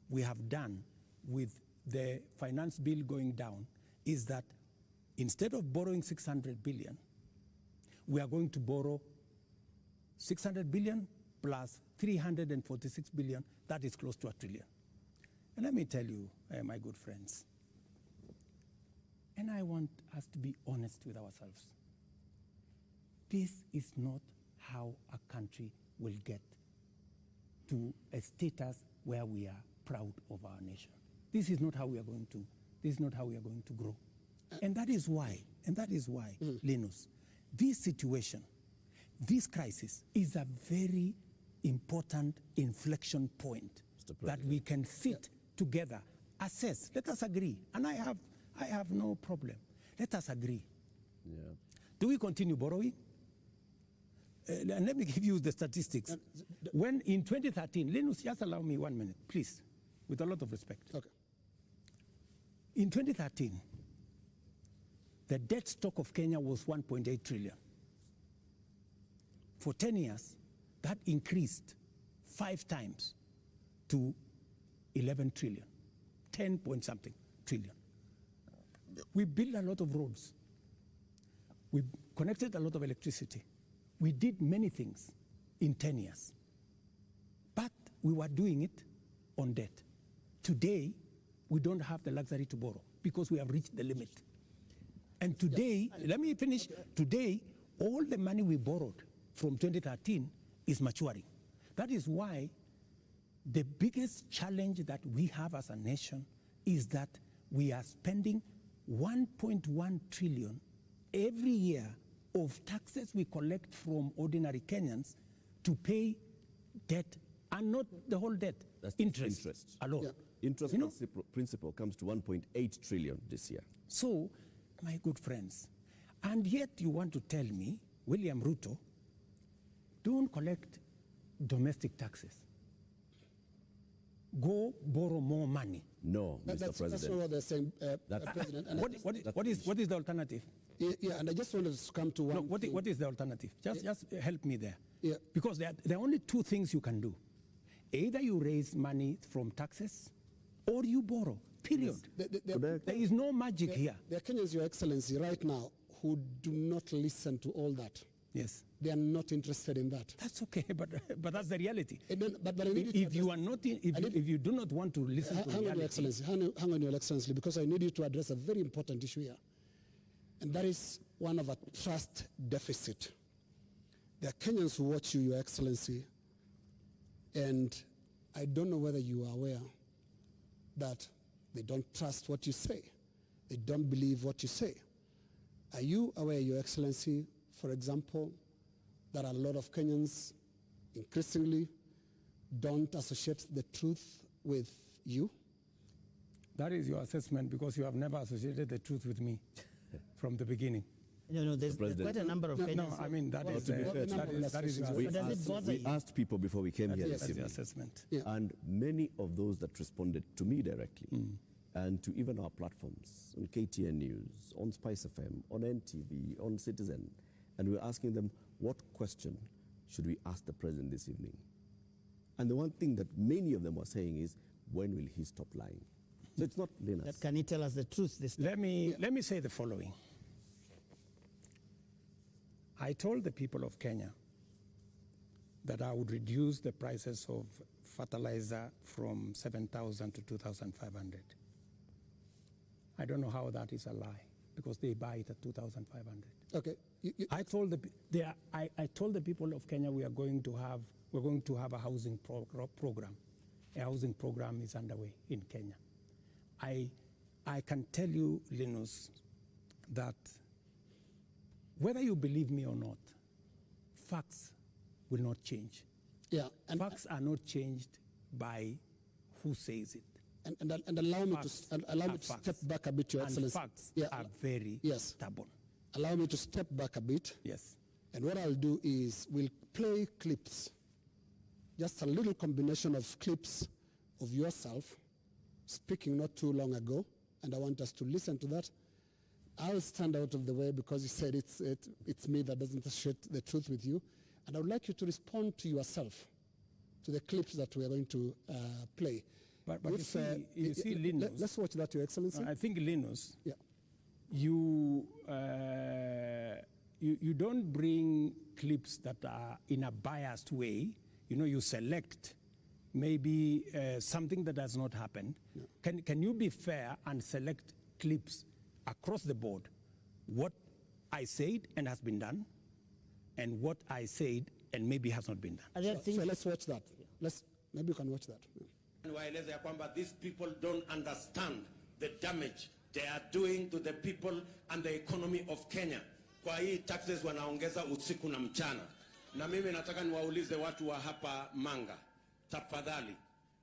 we have done with the finance bill going down is that instead of borrowing 600 billion, we are going to borrow 600 billion plus 346 billion. That is close to $1 trillion. And let me tell you, my good friends, and I want us to be honest with ourselves. This is not how a country will get to a status where we are proud of our nation. This is not how we are going to. This is not how we are going to grow. And that is why, Linus, this situation, this crisis is a very important inflection point that we can sit together, assess, let us agree. And I have no problem. Let us agree. Yeah. Do we continue borrowing? And let me give you the statistics. When in 2013, Linus, just allow me 1 minute, please, with a lot of respect. Okay. In 2013, the debt stock of Kenya was 1.8 trillion. For 10 years, that increased 5 times to 11 trillion, 10 point something trillion. We built a lot of roads. We connected a lot of electricity. We did many things in 10 years. But we were doing it on debt. Today, we don't have the luxury to borrow because we have reached the limit. And today, let me finish. Today, all the money we borrowed from 2013 is maturing. That is why the biggest challenge that we have as a nation is that we are spending 1.1 trillion every year of taxes we collect from ordinary Kenyans to pay debt, and not the whole debt. That's interest alone. Yeah. Interest principal comes to 1.8 trillion this year. So, my good friends, and yet you want to tell me, William Ruto, don't collect domestic taxes. Go borrow more money. No, Mr. President. That's not what they're saying, President. And What is the alternative? Yeah, and I just wanted to come to one. No, what is the alternative? Just help me there. Yeah. Because there are only two things you can do. Either you raise money from taxes or you borrow, period. There is no magic here. There are Kenyans, Your Excellency, right now, who do not listen to all that. Yes. They are not interested in that. That's okay, but that's the reality. But I need If you are not, if you do not want to listen to hang on, Your reality, Excellency. Hang on, Your Excellency, because I need you to address a very important issue here, and that is one of a trust deficit. There are Kenyans who watch you, Your Excellency, and I don't know whether you are aware that they don't trust what you say. They don't believe what you say. Are you aware, Your Excellency, for example, that a lot of Kenyans increasingly don't associate the truth with you? that is your assessment because you have never associated the truth with me from the beginning. No, there's quite a number of Kenyans. No, I mean, that is your assessment. We asked people before we came here this That's the evening, assessment. Yeah. and many of those that responded to me directly, and to even our platforms, on KTN News, on Spice FM, on NTV, on Citizen, and we were asking them, what question should we ask the president this evening? And the one thing that many of them were saying is, when will he stop lying? So it's not Linus. Can he tell us the truth this time? Let me say the following. I told the people of Kenya that I would reduce the prices of fertilizer from 7,000 to 2,500. I don't know how that is a lie because they buy it at 2,500. Okay. I told I told the people of Kenya we're going to have a housing program. A housing program is underway in Kenya. I can tell you, Linus, that whether you believe me or not, facts will not change. Yeah. And Facts are not changed by who says it. and allow me Facts to allow me are to facts. step back a bit, Your And Excellency. facts Yeah. are very Yes. stubborn. Allow me to step back a bit. Yes. And what I'll do is we'll play clips, just a little combination of clips of yourself speaking not too long ago, and I want us to listen to that. I'll stand out of the way because you said it's me that doesn't associate the truth with you, and I would like you to respond to yourself, to the clips that we are going to play. But you see, Linus, let's watch that, Your Excellency. I think, Linus, Yeah. you don't bring clips that are in a biased way. You know, you select maybe something that has not happened. Yeah. Can you be fair and select clips across the board? What I said and has been done, and what I said and maybe has not been done. So let's watch that. Maybe you can watch that. Yeah. Waeleza ya kwamba these people don't understand the damage they are doing to the people and the economy of Kenya. Kwa hii taxes wanaongeza usiku na mchana. Na mimi nataka niwaulize watu wa hapa Manga, tafadhali,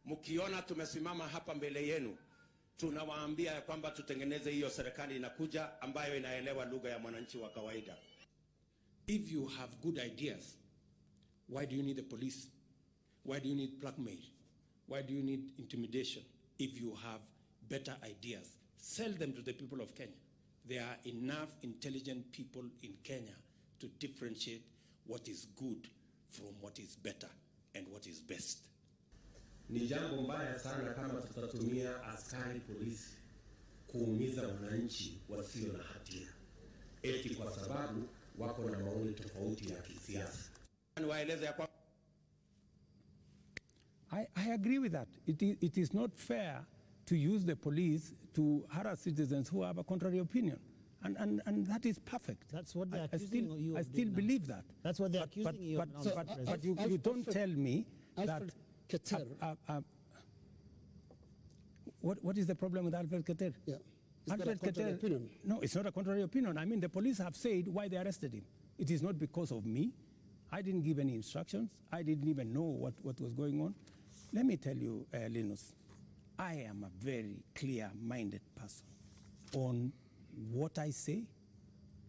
mkiona tumesimama hapa mbele yenu, tunawaambia ya kwamba tutengeneze hiyo serikali inakuja ambayo inaelewa lugha ya mwananchi wa kawaida. If you have good ideas, why do you need the police? Why do you need blackmail? Why do you need intimidation? If you have better ideas, sell them to the people of Kenya. There are enough intelligent people in Kenya to differentiate what is good from what is better and what is best. Ni jambo mbaya sana kama tutatumia askari polisi kuumiza wananchi wasio na hatia eti kwa sababu wako na maoni tofauti ya kisiasa. Waeleza ya kwamba I agree with that. It is not fair to use the police to harass citizens who have a contrary opinion. And that is perfect. That's what they're accusing you of. I still believe that. That's what they're accusing you of. But you don't tell me that... Alfred Keter. What is the problem with Alfred Keter? Yeah. Is that a contrary opinion? No, it's not a contrary opinion. I mean, the police have said why they arrested him. It is not because of me. I didn't give any instructions. I didn't even know what was going on. Let me tell you, Linus, I am a very clear-minded person on what I say.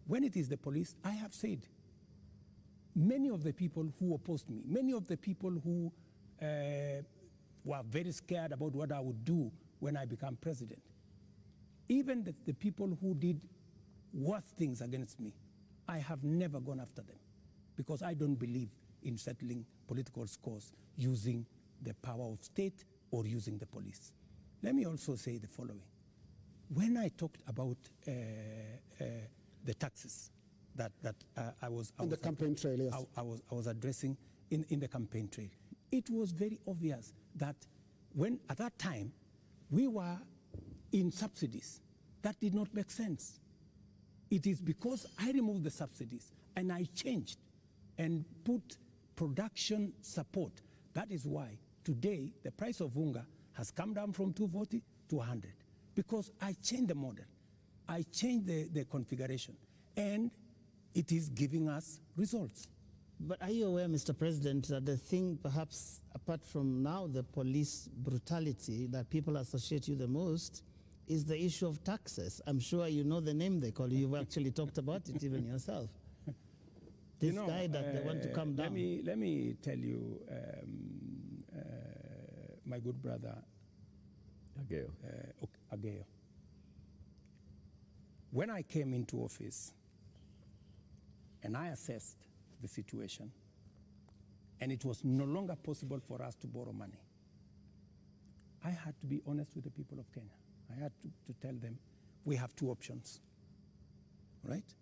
When it is the police, I have said, many of the people who opposed me, many of the people who were very scared about what I would do when I become president, even the people who did worse things against me, I have never gone after them because I don't believe in settling political scores using the power of state or using the police. Let me also say the following. When I talked about the taxes I was on the campaign trail, yes. I was addressing in the campaign trail. It was very obvious that when at that time we were in subsidies, that did not make sense. It is because I removed the subsidies and I changed and put production support. That is why today the price of unga has come down from 240 to 100, because I changed the model. I changed the configuration, and it is giving us results. But are you aware, Mr. President, that the thing, perhaps apart from now the police brutality that people associate you the most, is the issue of taxes? I'm sure you know the name they call you. You've actually talked about it even yourself. This guy that they want to come down. Let me tell you, my good brother, Ageo. When I came into office and I assessed the situation, and it was no longer possible for us to borrow money, I had to be honest with the people of Kenya. I had to tell them we have two options, right?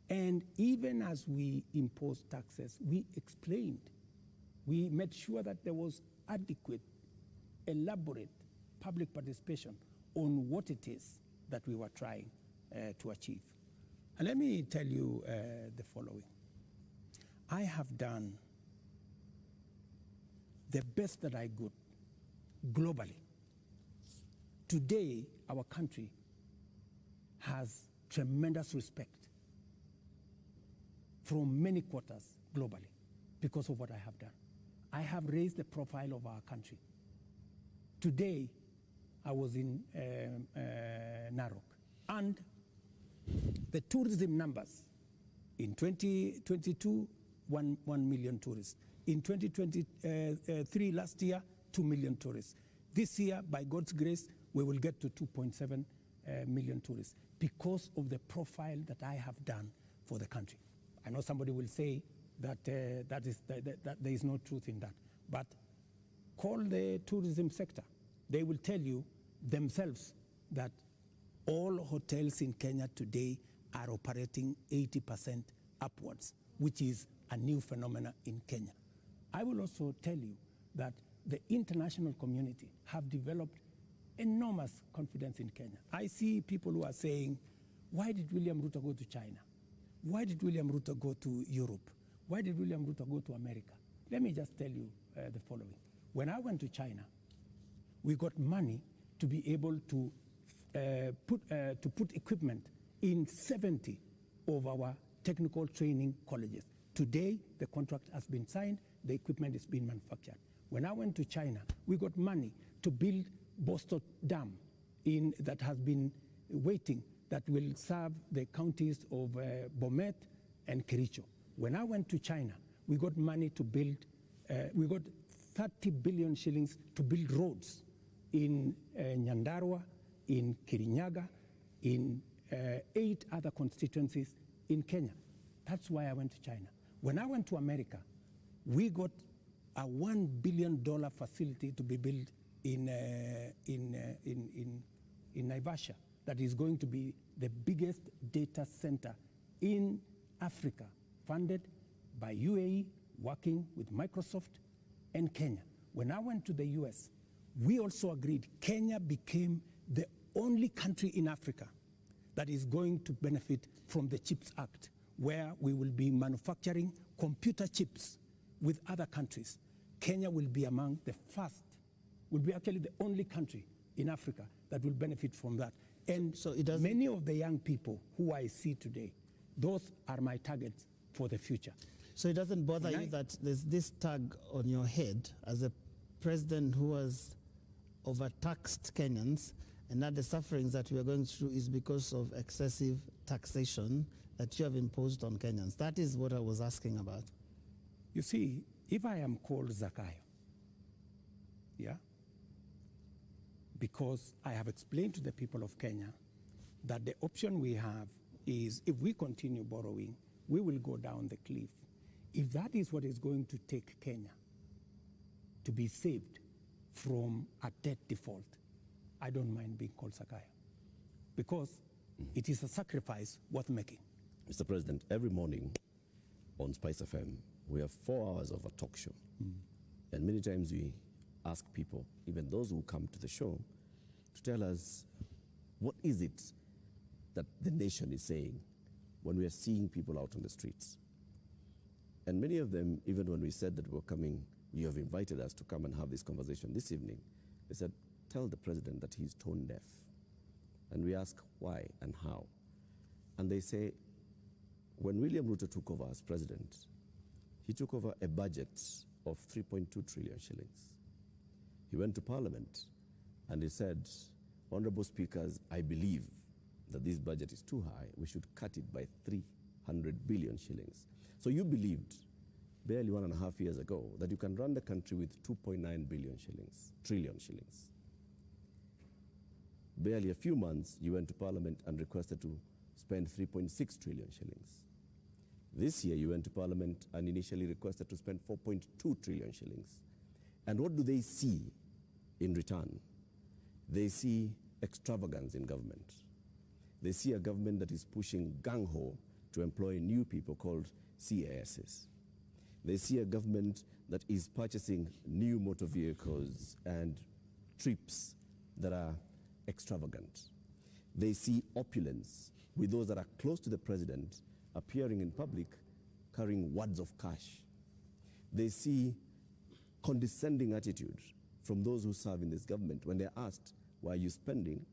And even as we imposed taxes, we explained, we made sure that there was adequate, elaborate public participation on what it is that we were trying to achieve. And let me tell you the following. I have done the best that I could globally. Today, our country has tremendous respect from many quarters globally because of what I have done. I have raised the profile of our country. Today, I was in Narok, and the tourism numbers in 2022, 1 million tourists. In 2023, last year, 2 million tourists. This year, by God's grace, we will get to 2.7 million tourists because of the profile that I have done for the country. I know somebody will say that, that there is no truth in that, but call the tourism sector. They will tell you themselves that all hotels in Kenya today are operating 80% upwards, which is a new phenomenon in Kenya. I will also tell you that the international community have developed enormous confidence in Kenya. I see people who are saying, why did William Ruto go to China? Why did William Ruto go to Europe? Why did William Ruto go to America? Let me just tell you the following. When I went to China, we got money to be able to put equipment in 70 of our technical training colleges. Today, the contract has been signed, the equipment is being manufactured. When I went to China, we got money to build Bosto Dam that has been waiting, that will serve the counties of Bomet and Kericho. When I went to China, we got money to build, we got 30 billion shillings to build roads in Nyandarua, in Kirinyaga, in 8 other constituencies in Kenya. That's why I went to China. When I went to America, we got a $1 billion facility to be built in Naivasha that is going to be the biggest data center in Africa, funded by UAE, working with Microsoft and Kenya. When I went to the US, we also agreed Kenya became the only country in Africa that is going to benefit from the CHIPS Act, where we will be manufacturing computer chips with other countries. Kenya will be among the first, will be actually the only country in Africa that will benefit from that. And so many of the young people who I see today, those are my targets for the future. So it doesn't bother you that there's this tag on your head as a president who has overtaxed Kenyans, and that the sufferings that we are going through is because of excessive taxation that you have imposed on Kenyans? That is what I was asking about. You see, if I am called Zakayo, yeah, because I have explained to the people of Kenya that the option we have is, if we continue borrowing, we will go down the cliff. If that is what is going to take Kenya to be saved from a debt default, I don't mind being called Zakayo, because it is a sacrifice worth making. Mr. President, every morning on Spice FM, we have 4 hours of a talk show. And many times we ask people, even those who come to the show, to tell us what is it that the nation is saying when we are seeing people out on the streets. And many of them, even when we said that we're coming, you have invited us to come and have this conversation this evening, they said, tell the president that he's tone deaf. And we ask why and how. And they say, when William Ruto took over as president, he took over a budget of 3.2 trillion shillings. He went to Parliament and he said, Honorable Speakers, I believe that this budget is too high. We should cut it by 300 billion shillings. So you believed, barely 1.5 years ago, that you can run the country with 2.9 trillion shillings. Barely a few months, you went to Parliament and requested to spend 3.6 trillion shillings. This year, you went to Parliament and initially requested to spend 4.2 trillion shillings. And what do they see in return? They see extravagance in government. They see a government that is pushing gung-ho to employ new people called CASs. They see a government that is purchasing new motor vehicles and trips that are extravagant. They see opulence with those that are close to the president appearing in public carrying wads of cash. They see condescending attitude from those who serve in this government when they're asked, why are you spending?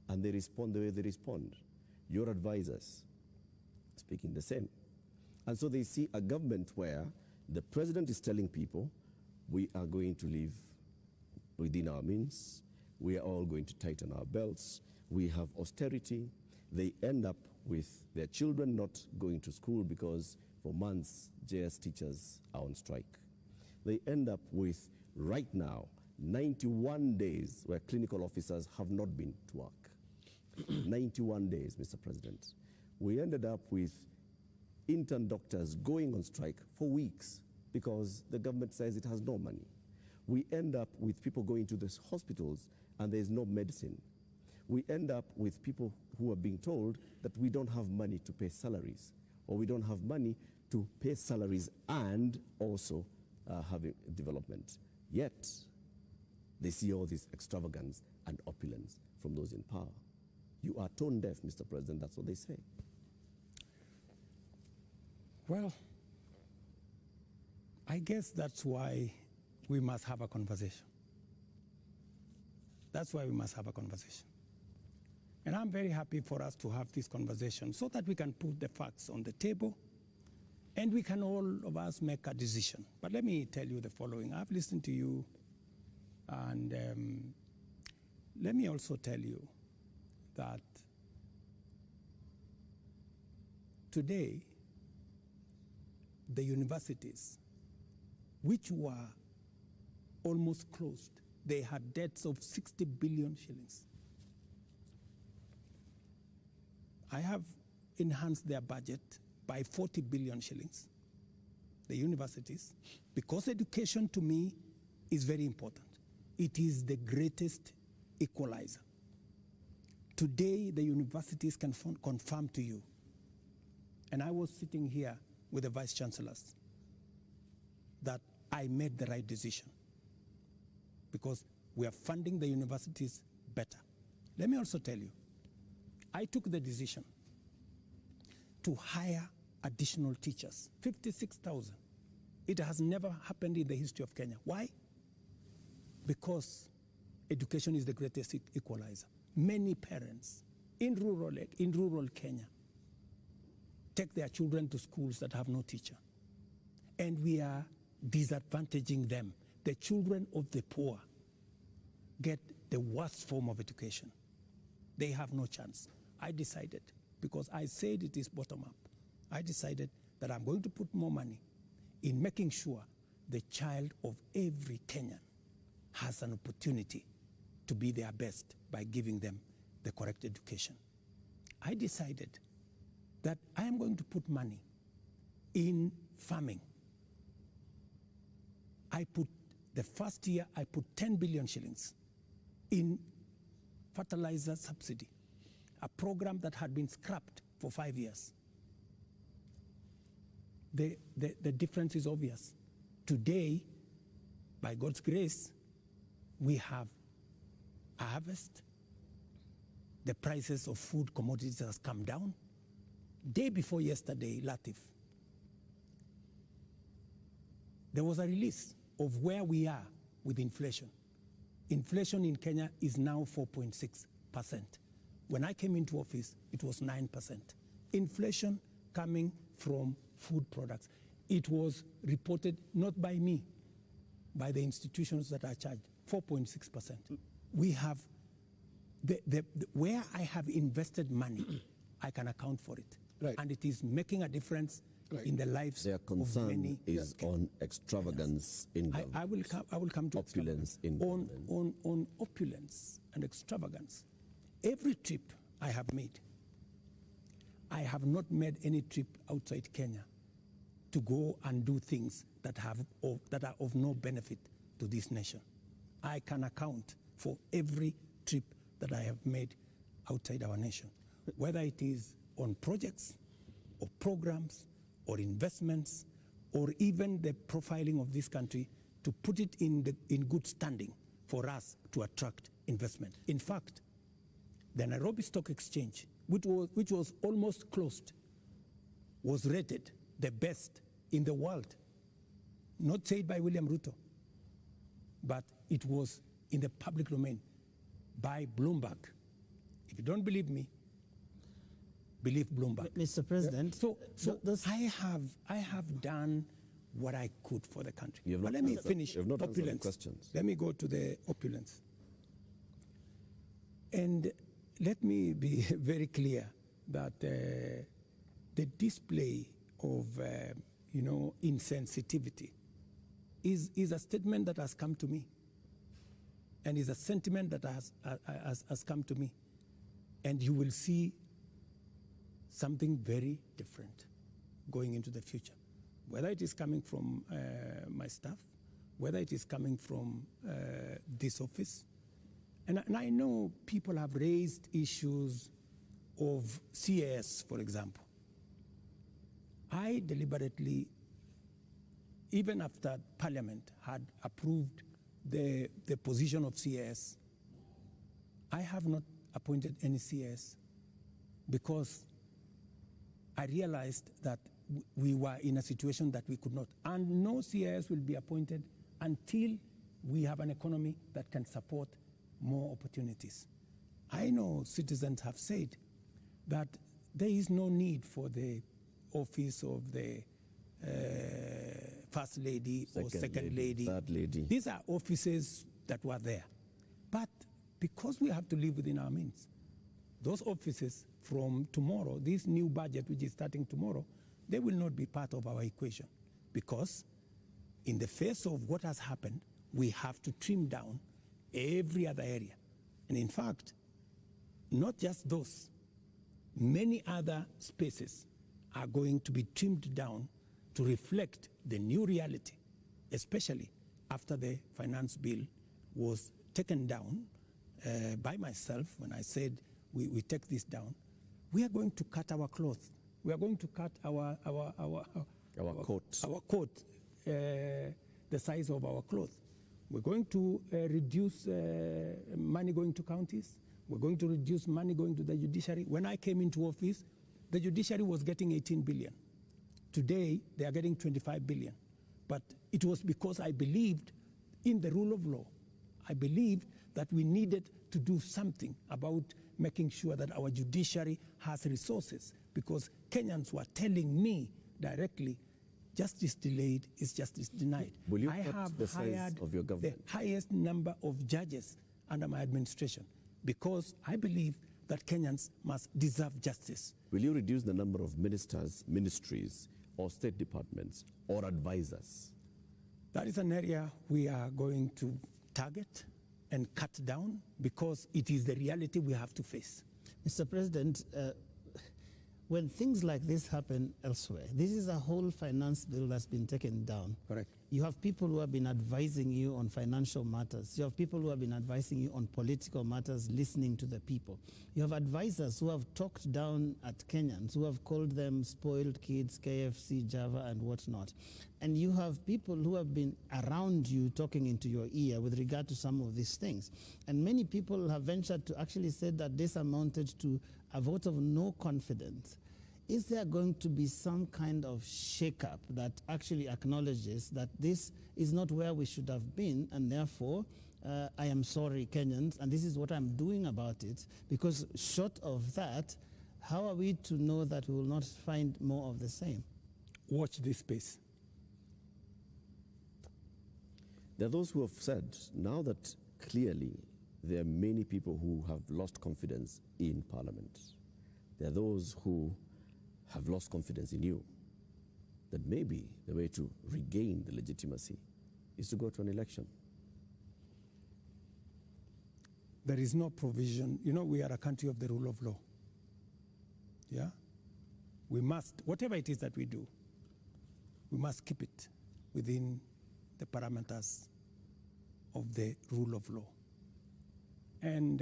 And they respond the way they respond. Your advisors speaking the same. And so they see a government where the president is telling people, we are going to live within our means. We are all going to tighten our belts. We have austerity. They end up with their children not going to school because for months JS teachers are on strike. They end up with, right now, 91 days where clinical officers have not been to work. 91 days, Mr. President. We ended up with intern doctors going on strike for weeks because the government says it has no money. We end up with people going to the hospitals and there's no medicine. We end up with people who are being told that we don't have money to pay salaries, or we don't have money to pay salaries and also having development. Yet, they see all this extravagance and opulence from those in power. You are tone deaf, Mr. President, that's what they say. Well, I guess that's why we must have a conversation. That's why we must have a conversation. And I'm very happy for us to have this conversation so that we can put the facts on the table and we can all of us make a decision. But let me tell you the following. I've listened to you, and let me also tell you that today, the universities, which were almost closed, they had debts of 60 billion shillings. I have enhanced their budget by 40 billion shillings, the universities, because education to me is very important. It is the greatest equalizer. Today, the universities can confirm to you, and I was sitting here with the vice chancellors, that I made the right decision because we are funding the universities better. Let me also tell you, I took the decision to hire additional teachers, 56,000. It has never happened in the history of Kenya. Why? Because education is the greatest equalizer. Many parents in rural Kenya take their children to schools that have no teacher. And we are disadvantaging them. The children of the poor get the worst form of education. They have no chance. I decided, because I said it is bottom up, I decided that I'm going to put more money in making sure the child of every Kenyan has an opportunity to be their best by giving them the correct education. I decided that I am going to put money in farming. The first year, I put 10 billion shillings in fertilizer subsidy, a program that had been scrapped for 5 years. the difference is obvious. Today, by God's grace, we have a harvest. The prices of food commodities has come down. Day before yesterday, Latif, there was a release of where we are with inflation. Inflation in Kenya is now 4.6%. When I came into office, it was 9%. Inflation coming from food products. It was reported not by me, by the institutions that are charged, 4.6%. We have, where I have invested money, I can account for it. Right. And it is making a difference in the lives Their of concern many. is on extravagance in government. I will come to opulence in on, government. on opulence and extravagance. Every trip I have made, I have not made any trip outside Kenya to go and do things that are of no benefit to this nation. I can account for every trip that I have made outside our nation, whether it is on projects or programs or investments or even the profiling of this country to put it in good standing for us to attract investment. In fact, the Nairobi Stock Exchange, which was almost closed, was rated the best in the world. Not said by William Ruto, but it was in the public domain by Bloomberg. If you don't believe me, believe Bloomberg. Mr. President, So I have done what I could for the country. You have But not let me answered- finish you have not answered the opulence. questions. Let me go to the opulence. And let me be very clear that the display of insensitivity is a statement that has come to me, and is a sentiment that has come to me, and you will see something very different going into the future, whether it is coming from my staff, whether it is coming from this office. And I know people have raised issues of CAS, for example. I deliberately, even after Parliament had approved the position of CAS, I have not appointed any CAS because I realized that we were in a situation that we could not. And no CAS will be appointed until we have an economy that can support more opportunities. I know citizens have said that there is no need for the office of the First Lady or Second Lady. Third Lady. These are offices that were there. But because we have to live within our means, those offices from tomorrow, this new budget which is starting tomorrow, they will not be part of our equation, because in the face of what has happened, we have to trim down every other area. And in fact, not just those, many other spaces are going to be trimmed down to reflect the new reality, especially after the finance bill was taken down by myself. When I said we take this down, we are going to cut our cloth. We are going to cut our coat, the size of our cloth. We're going to reduce money going to counties. We're going to reduce money going to the judiciary. When I came into office, the judiciary was getting 18 billion. Today, they are getting 25 billion. But it was because I believed in the rule of law. I believed that we needed to do something about making sure that our judiciary has resources, because Kenyans were telling me directly, justice delayed is justice denied. Will you I cut have the size hired of your government? the highest number of judges under my administration, because I believe that Kenyans must deserve justice. Will you reduce the number of ministers, ministries, or state departments, or advisors? That is an area we are going to target and cut down, because it is the reality we have to face. Mr. President, when things like this happen elsewhere, this is a whole finance bill that's been taken down. Correct. You have people who have been advising you on financial matters. You have people who have been advising you on political matters, listening to the people. You have advisors who have talked down at Kenyans, who have called them spoiled kids, KFC, Java, and whatnot. And you have people who have been around you talking into your ear with regard to some of these things. And many people have ventured to actually say that this amounted to a vote of no confidence. Is there going to be some kind of shake-up that actually acknowledges that this is not where we should have been, and therefore, I am sorry, Kenyans, and this is what I'm doing about it? Because short of that, how are we to know that we will not find more of the same? Watch this space. There are those who have said, now that clearly there are many people who have lost confidence in Parliament, there are those who have lost confidence in you, that maybe the way to regain the legitimacy is to go to an election. There is no provision. You know, we are a country of the rule of law. Yeah? We must, whatever it is that we do, we must keep it within the parameters of the rule of law. And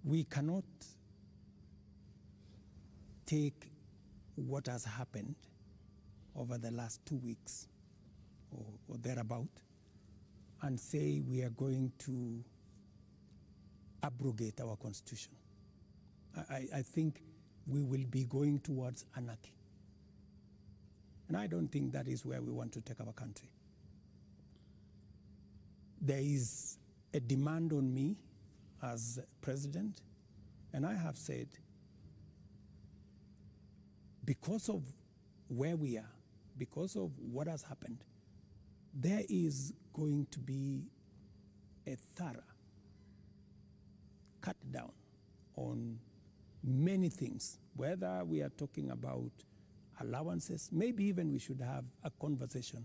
we cannot take what has happened over the last 2 weeks or thereabout and say we are going to abrogate our constitution. I think we will be going towards anarchy. And I don't think that is where we want to take our country. There is a demand on me as president, and I have said, because of where we are, because of what has happened, there is going to be a thorough cut down on many things, whether we are talking about allowances, maybe even we should have a conversation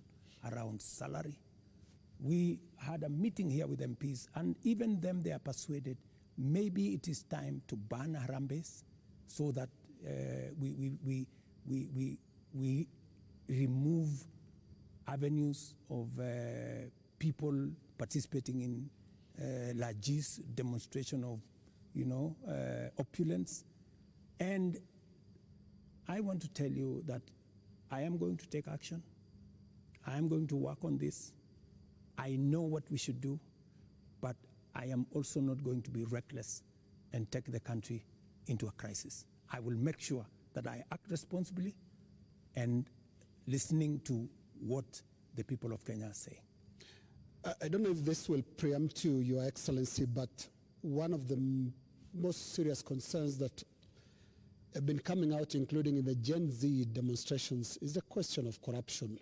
around salary. We had a meeting here with MPs, and even them, they are persuaded maybe it is time to ban Harambes so that we remove avenues of people participating in largesse, demonstration of, opulence. And I want to tell you that I am going to take action. I am going to work on this. I know what we should do, but I am also not going to be reckless and take the country into a crisis. I will make sure that I act responsibly and listening to what the people of Kenya say. I don't know if this will preempt you, Your Excellency, but one of the most serious concerns that have been coming out, including in the Gen Z demonstrations, is the question of corruption.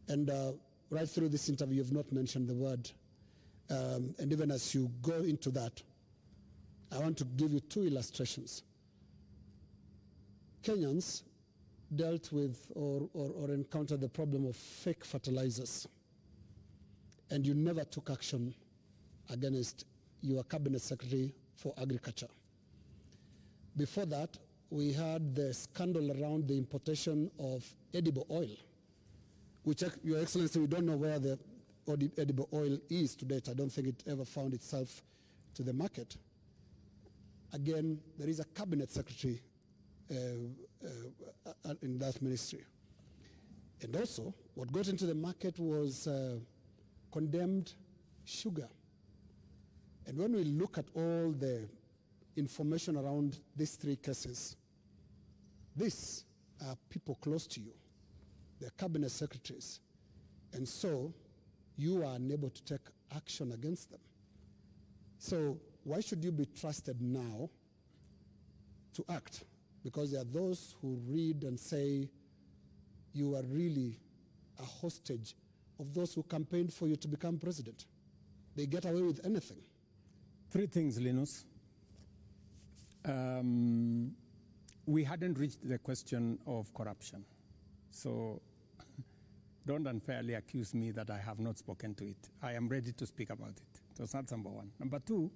And right through this interview, you've not mentioned the word. And even as you go into that, I want to give you two illustrations. Kenyans dealt with or encountered the problem of fake fertilizers, and you never took action against your cabinet secretary for agriculture. Before that, we had the scandal around the importation of edible oil, which, Your Excellency, we don't know where the edible oil is to date. I don't think it ever found itself to the market. Again, there is a cabinet secretary in that ministry. And also, what got into the market was condemned sugar. And when we look at all the information around these three cases, these are people close to you. They're cabinet secretaries. And so you are unable to take action against them. So why should you be trusted now to act? Because there are those who read and say you are really a hostage of those who campaigned for you to become president. They get away with anything. Three things, Linus. We hadn't reached the question of corruption. So don't unfairly accuse me that I have not spoken to it. I am ready to speak about it. So that's number one. Number two,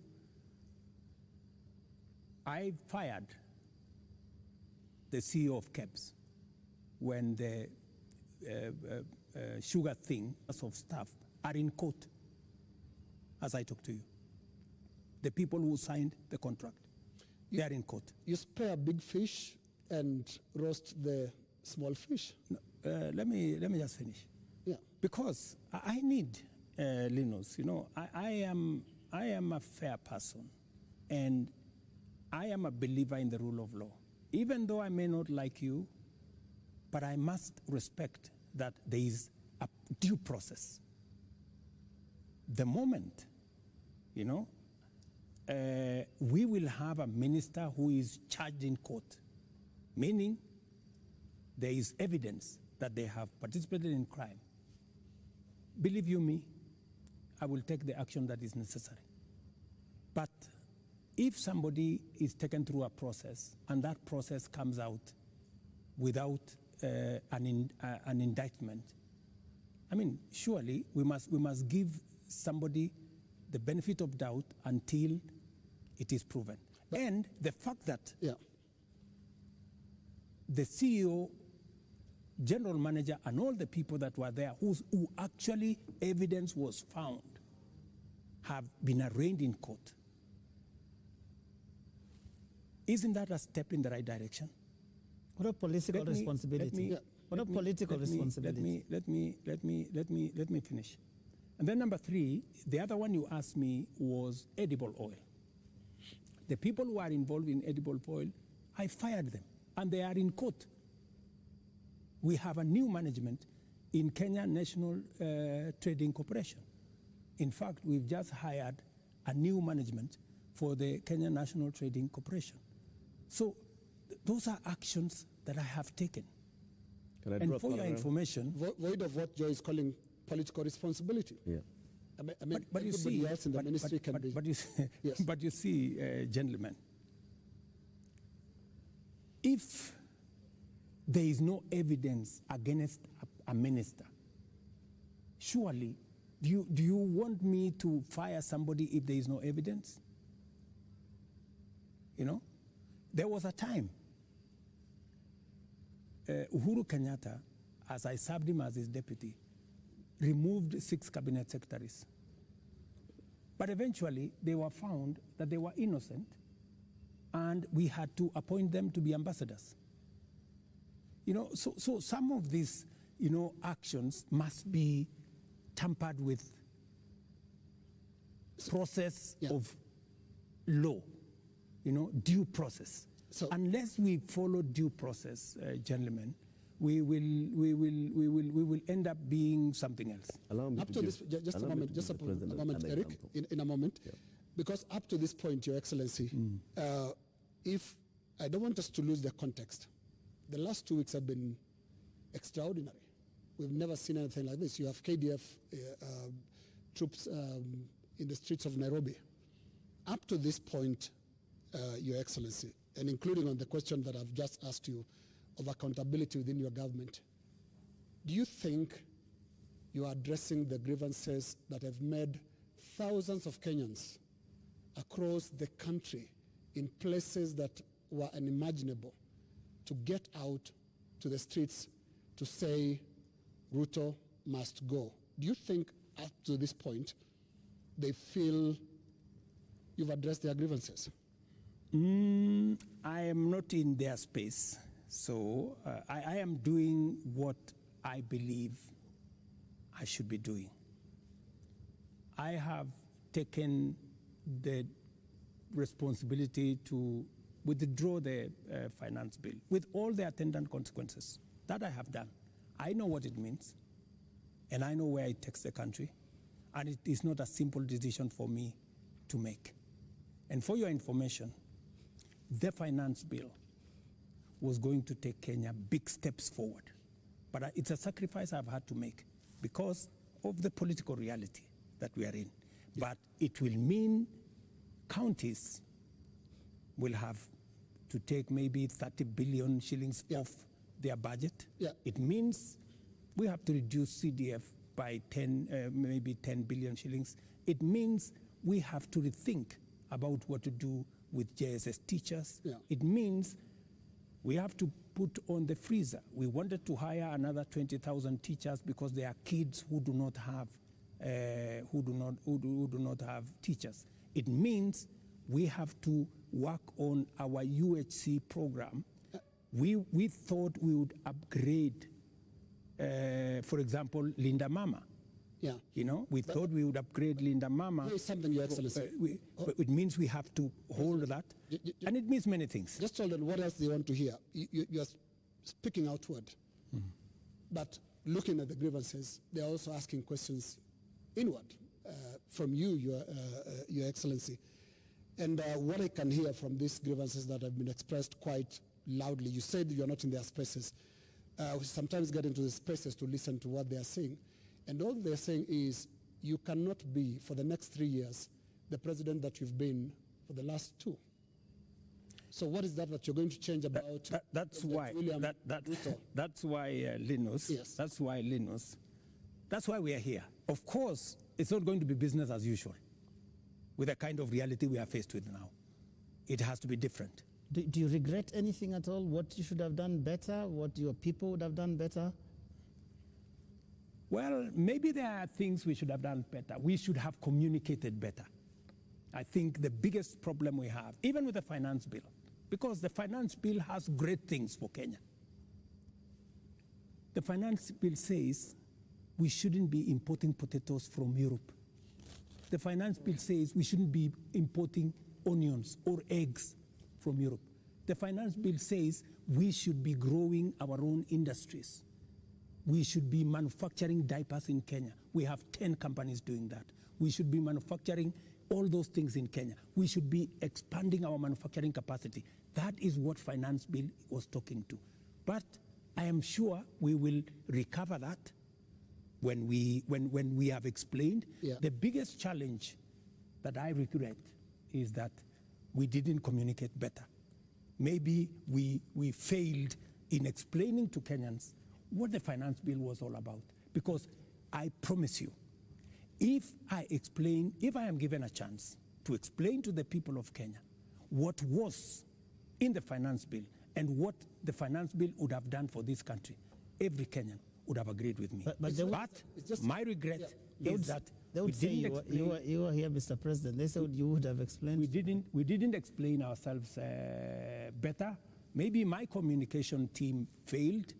I fired the CEO of KEBS when the sugar thing of staff are in court as I talk to you. The people who signed the contract, they are in court. You spare big fish and roast the small fish. No, let me just finish. Yeah. Because I need Linus. You know, I am a fair person, and I am a believer in the rule of law. Even though I may not like you, but I must respect that there is a due process. The moment, you know, we will have a minister who is charged in court, meaning there is evidence that they have participated in crime. Believe you me, I will take the action that is necessary. But if somebody is taken through a process and that process comes out without an indictment, I mean, surely we must give somebody the benefit of doubt until it is proven. And the fact that the CEO, general manager, and all the people that were there who actually evidence was found have been arraigned in court. Isn't that a step in the right direction? What a political responsibility. What a political responsibility. Let me finish. And then number 3, the other one you asked me was edible oil. The people who are involved in edible oil, I fired them, and they are in court. We have a new management in Kenya National Trading Corporation. In fact, we've just hired a new management for the Kenya National Trading Corporation. So those are actions that I have taken. And for your information... Void of what Joe is calling political responsibility. Yeah. I mean, but you see, else in the ministry can be... But you see, yes. But you see, gentlemen, if there is no evidence against a minister, surely, do you want me to fire somebody if there is no evidence? You know, there was a time, Uhuru Kenyatta, as I served him as his deputy, removed 6 cabinet secretaries. But eventually, they were found that they were innocent, and we had to appoint them to be ambassadors. You know, so some of these, you know, actions must be tampered with process of law, you know, due process. So unless we follow due process, gentlemen, we will end up being something else. Up to this, just a moment, Eric, in a moment, because up to this point, Your Excellency, if I don't want us to lose the context, the last 2 weeks have been extraordinary. We've never seen anything like this. You have KDF troops in the streets of Nairobi. Up to this point, Your Excellency, and including on the question that I've just asked you of accountability within your government, do you think you are addressing the grievances that have made thousands of Kenyans across the country in places that were unimaginable to get out to the streets to say Ruto must go? Do you think up to this point they feel you've addressed their grievances? I am not in their space, so I am doing what I believe I should be doing. I have taken the responsibility to withdraw the finance bill with all the attendant consequences. That I have done. I know what it means, and I know where it takes the country, and it is not a simple decision for me to make. And for your information, the finance bill was going to take Kenya big steps forward. But it's a sacrifice I've had to make because of the political reality that we are in. But it will mean counties will have to take maybe 30 billion shillings off their budget. It means we have to reduce CDF by maybe 10 billion shillings. It means we have to rethink about what to do with JSS teachers. It means We have to put on the freezer. We wanted to hire another 20,000 teachers because there are kids who do not have who do not have teachers. It means we have to work on our UHC program. We thought we would upgrade, for example, Linda Mama. Yeah. You know, we thought we would upgrade Linda Mama. Here is something, Your Excellency. But it means we have to hold that, and it means many things. Just hold on, what else do you want to hear? You are speaking outward, but looking at the grievances, they are also asking questions inward from you, Your Excellency. And what I can hear from these grievances that have been expressed quite loudly, you said you are not in their spaces. We sometimes get into the spaces to listen to what they are saying. And all they're saying is, you cannot be, for the next 3 years, the president that you've been for the last 2. So what is that you're going to change about? That's why, that's why, Linus, Yes. that's why we are here. Of course, it's not going to be business as usual with the kind of reality we are faced with now. It has to be different. Do you regret anything at all? What you should have done better? What your people would have done better? Well, maybe there are things we should have done better. We should have communicated better. I think the biggest problem we have, even with the finance bill, because the finance bill has great things for Kenya. The finance bill says we shouldn't be importing potatoes from Europe. The finance bill says we shouldn't be importing onions or eggs from Europe. The finance bill says we should be growing our own industries. We should be manufacturing diapers in Kenya. We have 10 companies doing that. We should be manufacturing all those things in Kenya. We should be expanding our manufacturing capacity. That is what finance bill was talking to. But I am sure we will recover that when we have explained. Yeah. The biggest challenge that I regret is that we didn't communicate better. Maybe we failed in explaining to Kenyans what the finance bill was all about. Because I promise you, if I am given a chance to explain to the people of Kenya what was in the finance bill and what the finance bill would have done for this country, every Kenyan would have agreed with me. But my regret is that they would say you were here, Mr. President. They said you would have explained. We didn't explain ourselves better. Maybe my communication team failed.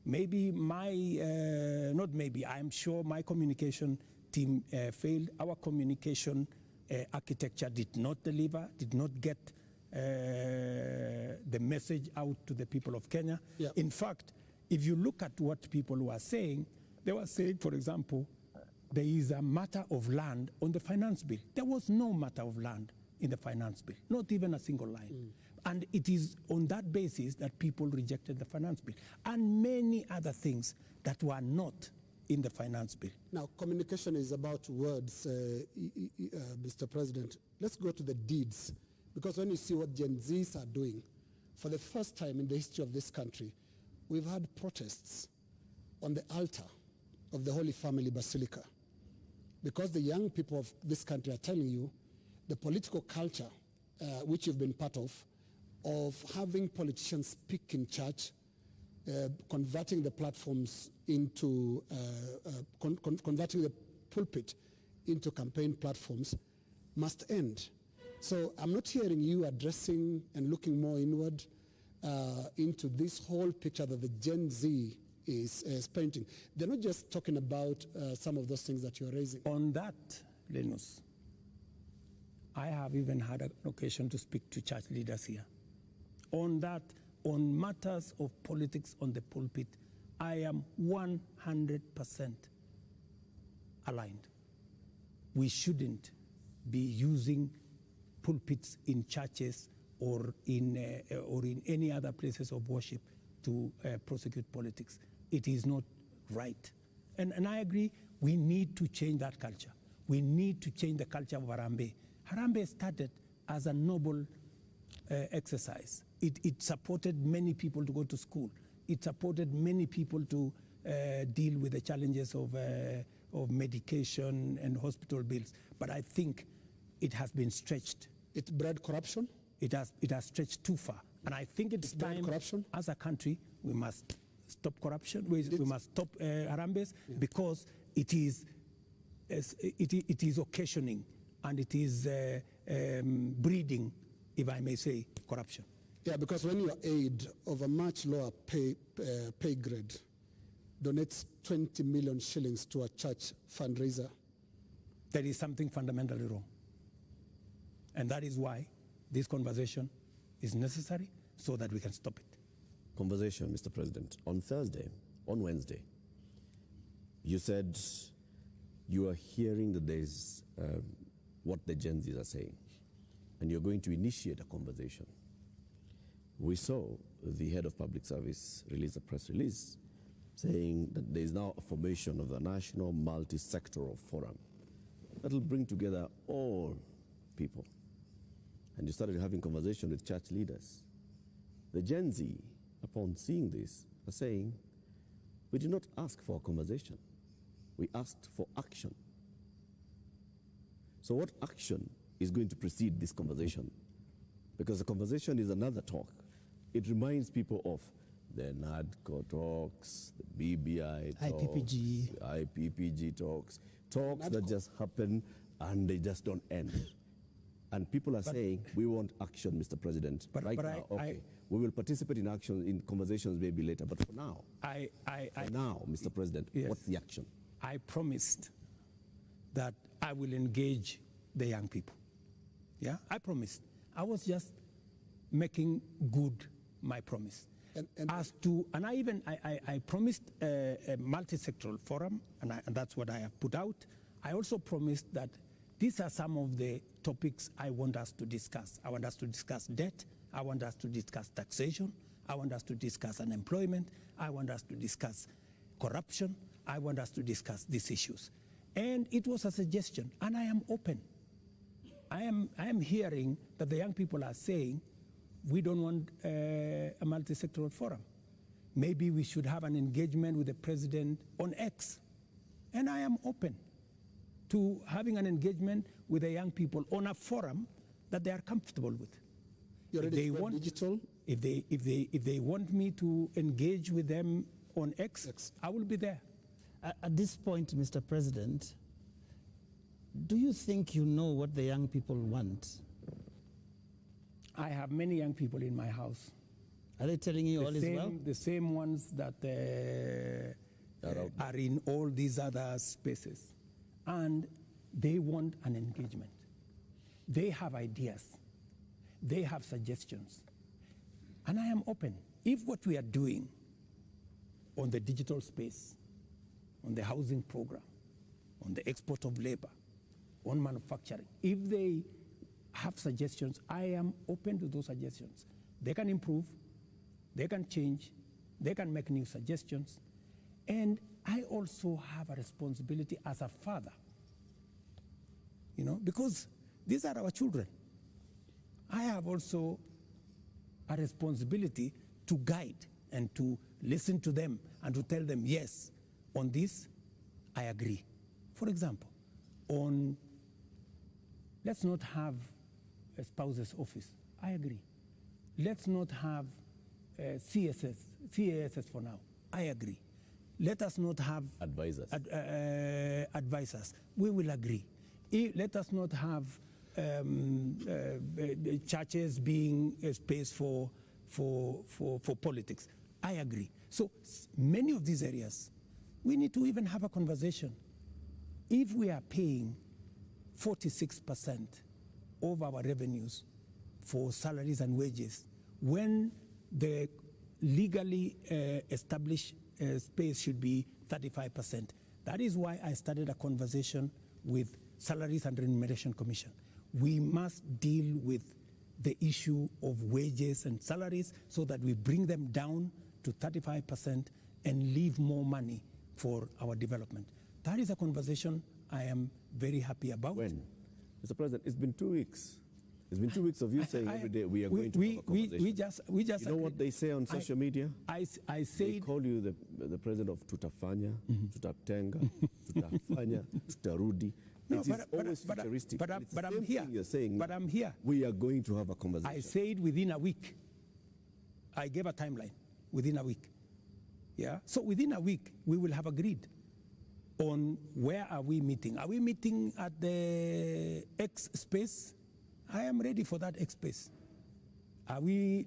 Maybe I'm sure my communication team failed. Our communication architecture did not deliver, did not get the message out to the people of Kenya. Yeah. In fact, if you look at what people were saying, they were saying, for example, there is a matter of land on the finance bill. There was no matter of land in the finance bill, not even a single line. And it is on that basis that people rejected the finance bill and many other things that were not in the finance bill. Now, communication is about words, Mr. President. Let's go to the deeds, because when you see what Gen Zs are doing, for the first time in the history of this country, we've had protests on the altar of the Holy Family Basilica, because the young people of this country are telling you the political culture, which you've been part of having politicians speak in church, converting the platforms into, converting the pulpit into campaign platforms, must end. So I'm not hearing you addressing and looking more inward into this whole picture that the Gen Z is painting. They're not just talking about some of those things that you're raising. On that, Linus, I have even had an occasion to speak to church leaders here. On that, on matters of politics on the pulpit, I am 100% aligned. We shouldn't be using pulpits in churches or in any other places of worship to prosecute politics. It is not right. And I agree, we need to change that culture. We need to change the culture of Harambee. Harambee started as a noble exercise. It supported many people to go to school. It supported many people to deal with the challenges of medication and hospital bills. But I think it has been stretched. It bred corruption? It has stretched too far. And I think it's time, corruption? as a country, we must stop corruption. We must stop Harambes, because it is occasioning and it is breeding, if I may say, corruption. Yeah, because when your aid of a much lower pay grade donates 20 million shillings to a church fundraiser, there is something fundamentally wrong. And that is why this conversation is necessary, so that we can stop it. Conversation, Mr. President. On Wednesday, you said you are hearing that there's what the Gen Zs are saying, and you're going to initiate a conversation. We saw the head of public service release a press release saying that there is now a formation of the National Multi-Sectoral Forum that will bring together all people. And you started having conversation with church leaders. The Gen Z, upon seeing this, are saying, we did not ask for a conversation. We asked for action. So what action is going to precede this conversation? Because the conversation is another talk. It reminds people of the NADCO talks, the BBI talks, IPPG. the IPPG talks that just happen and they just don't end. And people are saying, we want action, Mr. President. Right now, okay. We will participate in action, in conversations maybe later, but for now, Mr. President, yes, what's the action? I promised that I will engage the young people. Yeah, I promised. I was just making good my promise. I promised a multi-sectoral forum, and that's what I have put out. I also promised that these are some of the topics I want us to discuss. I want us to discuss debt. I want us to discuss taxation. I want us to discuss unemployment. I want us to discuss corruption. I want us to discuss these issues. And it was a suggestion, and I am open. I am hearing that the young people are saying, we don't want a multi-sectoral forum. Maybe we should have an engagement with the president on X. And I am open to having an engagement with the young people on a forum that they are comfortable with. If they want digital? If they want me to engage with them on X, I will be there. At this point, Mr. President, do you think you know what the young people want? I have many young people in my house. Are they telling you all is well? The same ones that are in all these other spaces. And they want an engagement. They have ideas. They have suggestions. And I am open. If what we are doing on the digital space, on the housing program, on the export of labor, on manufacturing, if they have suggestions, I am open to those suggestions. They can improve, they can change, they can make new suggestions. And I also have a responsibility as a father, because these are our children. I have also a responsibility to guide and to listen to them and to tell them, yes, on this, I agree. For example, let's not have a spouse's office. I agree. Let's not have CASS for now. I agree. Let us not have advisors. Advisors. We will agree. Let us not have churches being a space for politics. I agree. So many of these areas, we need to even have a conversation. If we are paying 46% of our revenues for salaries and wages, when the legally established space should be 35%. That is why I started a conversation with Salaries and Remuneration Commission. We must deal with the issue of wages and salaries so that we bring them down to 35% and leave more money for our development. That is a conversation I am very happy about. When? Mr. President, it's been 2 weeks. It's been 2 weeks of you saying every day we are going to have a conversation. We just you know what they say on social media? I said they call you the president of tutafanya, tutatenga, tutafanya, tutarudi. No, it is always futuristic. But I'm here. You're saying, but I'm here. We are going to have a conversation. I said within a week. I gave a timeline within a week. Yeah. So within a week, we will have agreed on where are we meeting. Are we meeting at the X space? I am ready for that X space. Are we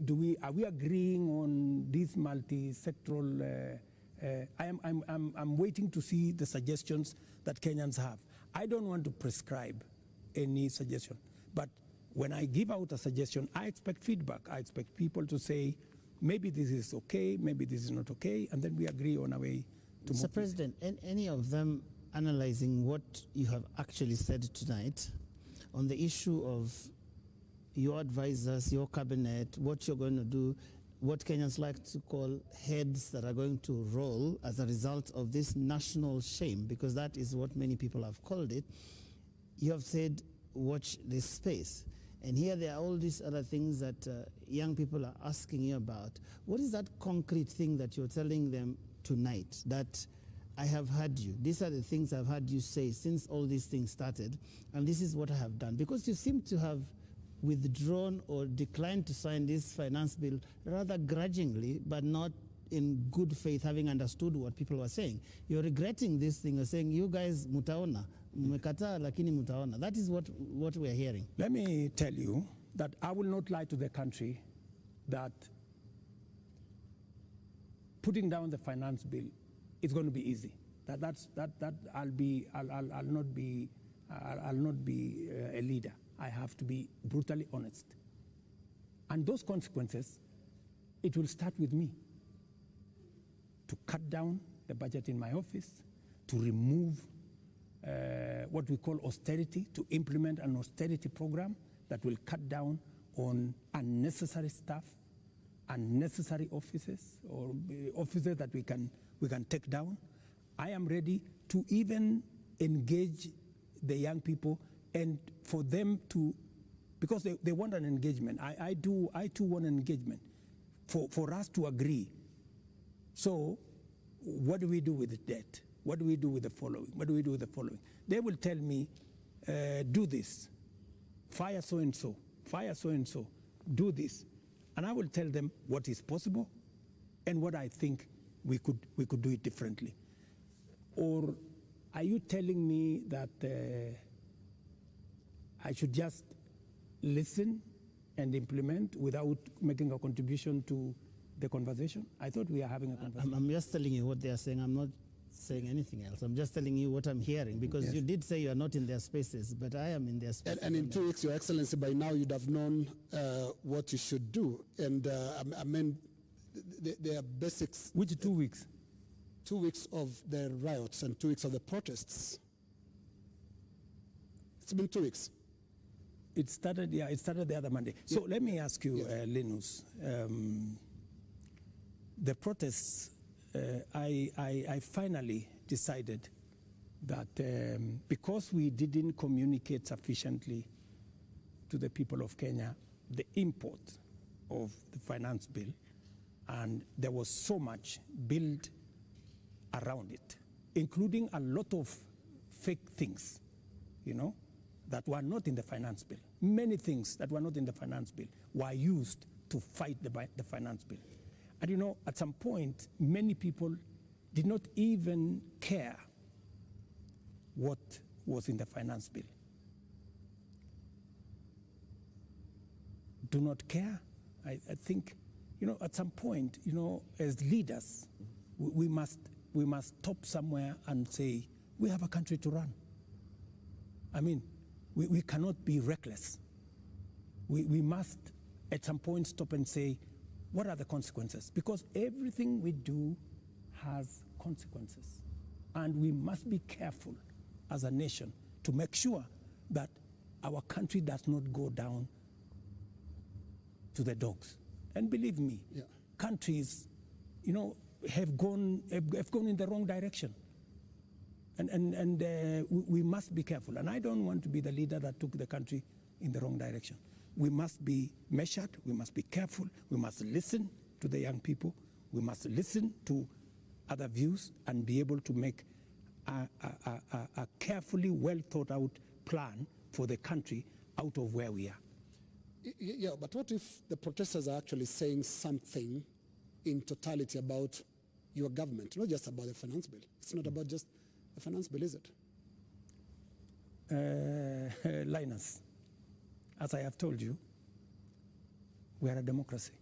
agreeing on this multi-sectoral? I'm waiting to see the suggestions that Kenyans have. I don't want to prescribe any suggestion, but when I give out a suggestion, I expect feedback. I expect people to say, maybe this is okay, maybe this is not okay, and then we agree on a way to move. Mr. President, any of them analyzing what you have actually said tonight on the issue of your advisors, your cabinet, what you're going to do, what Kenyans like to call heads that are going to roll as a result of this national shame, because that is what many people have called it. You have said, watch this space. And here there are all these other things that young people are asking you about. What is that concrete thing that you're telling them tonight that I have heard you? These are the things I've heard you say since all these things started, and this is what I have done. Because you seem to have withdrawn or declined to sign this finance bill rather grudgingly, but not in good faith, having understood what people were saying. You're regretting this thing. You're saying, you guys, mutaona. Mmekataa lakini mutaona. That is what we're hearing. Let me tell you that I will not lie to the country that putting down the finance bill is going to be easy. I'll not be a leader. I have to be brutally honest. And those consequences, it will start with me. To cut down the budget in my office, to remove what we call austerity, to implement an austerity program that will cut down on unnecessary stuff, unnecessary offices, or offices that we can take down. I am ready to even engage the young people and for them to, because they want an engagement. I too want an engagement for us to agree. So what do we do with the debt? What do we do with the following? What do we do with the following? They will tell me, do this, fire so-and-so, fire so-and-so, do this. And I will tell them what is possible and what I think we could do it differently. Or are you telling me that I should just listen and implement without making a contribution to the conversation? I thought we are having a conversation. I'm just telling you what they are saying. I'm not saying anything else. I'm just telling you what I'm hearing, because yes, you did say you are not in their spaces, but I am in their spaces. And in 2 weeks, Your Excellency, by now you'd have known what you should do. And I mean, there are basics. Which 2 weeks? 2 weeks of the riots and 2 weeks of the protests. It's been 2 weeks. It started the other Monday. So let me ask you, Linus, the protests, I finally decided that because we didn't communicate sufficiently to the people of Kenya the import of the finance bill, and there was so much built around it, including a lot of fake things, that were not in the finance bill. Many things that were not in the finance bill were used to fight the finance bill. And at some point, many people did not even care what was in the finance bill. Do not care. I think, at some point, as leaders, we must stop somewhere and say, we have a country to run. I mean, we cannot be reckless. We must, at some point, stop and say, what are the consequences? Because everything we do has consequences. And we must be careful as a nation to make sure that our country does not go down to the dogs. And believe me, countries, have gone in the wrong direction. And we must be careful. And I don't want to be the leader that took the country in the wrong direction. We must be measured, we must be careful, we must listen to the young people, we must listen to other views and be able to make a carefully well thought out plan for the country out of where we are. Yeah, but what if the protesters are actually saying something in totality about your government, not just about the finance bill? It's not about just the finance bill, is it? Linus, as I have told you, we are a democracy.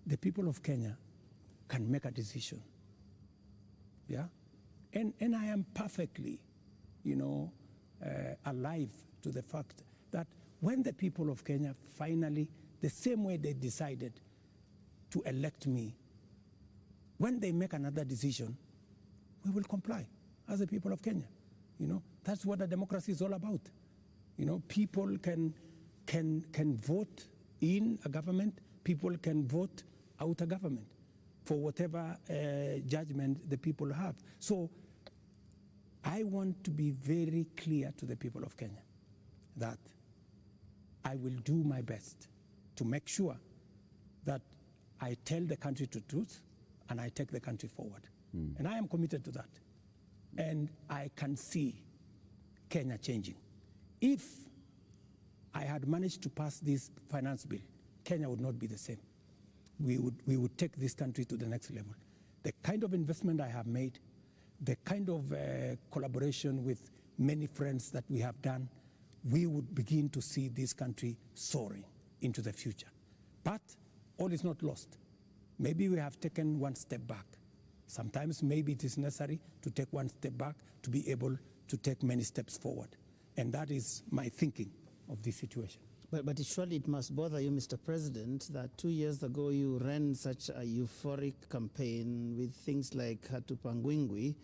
The people of Kenya can make a decision. Yeah? And I am perfectly, alive to the fact that when the people of Kenya finally, the same way they decided to elect me, when they make another decision, we will comply as the people of Kenya. That's what a democracy is all about. People can vote in a government, people can vote out a government for whatever judgment the people have. So I want to be very clear to the people of Kenya that I will do my best to make sure that I tell the country the truth and I take the country forward. And I am committed to that. And I can see Kenya changing. If I had managed to pass this finance bill, Kenya would not be the same. We would take this country to the next level. The kind of investment I have made, the kind of collaboration with many friends that we have done, we would begin to see this country soaring into the future. But all is not lost. Maybe we have taken one step back. Sometimes maybe it is necessary to take one step back to be able to take many steps forward. And that is my thinking of this situation. But surely it must bother you, Mr. President, that 2 years ago you ran such a euphoric campaign with things like Hatupangwingwi,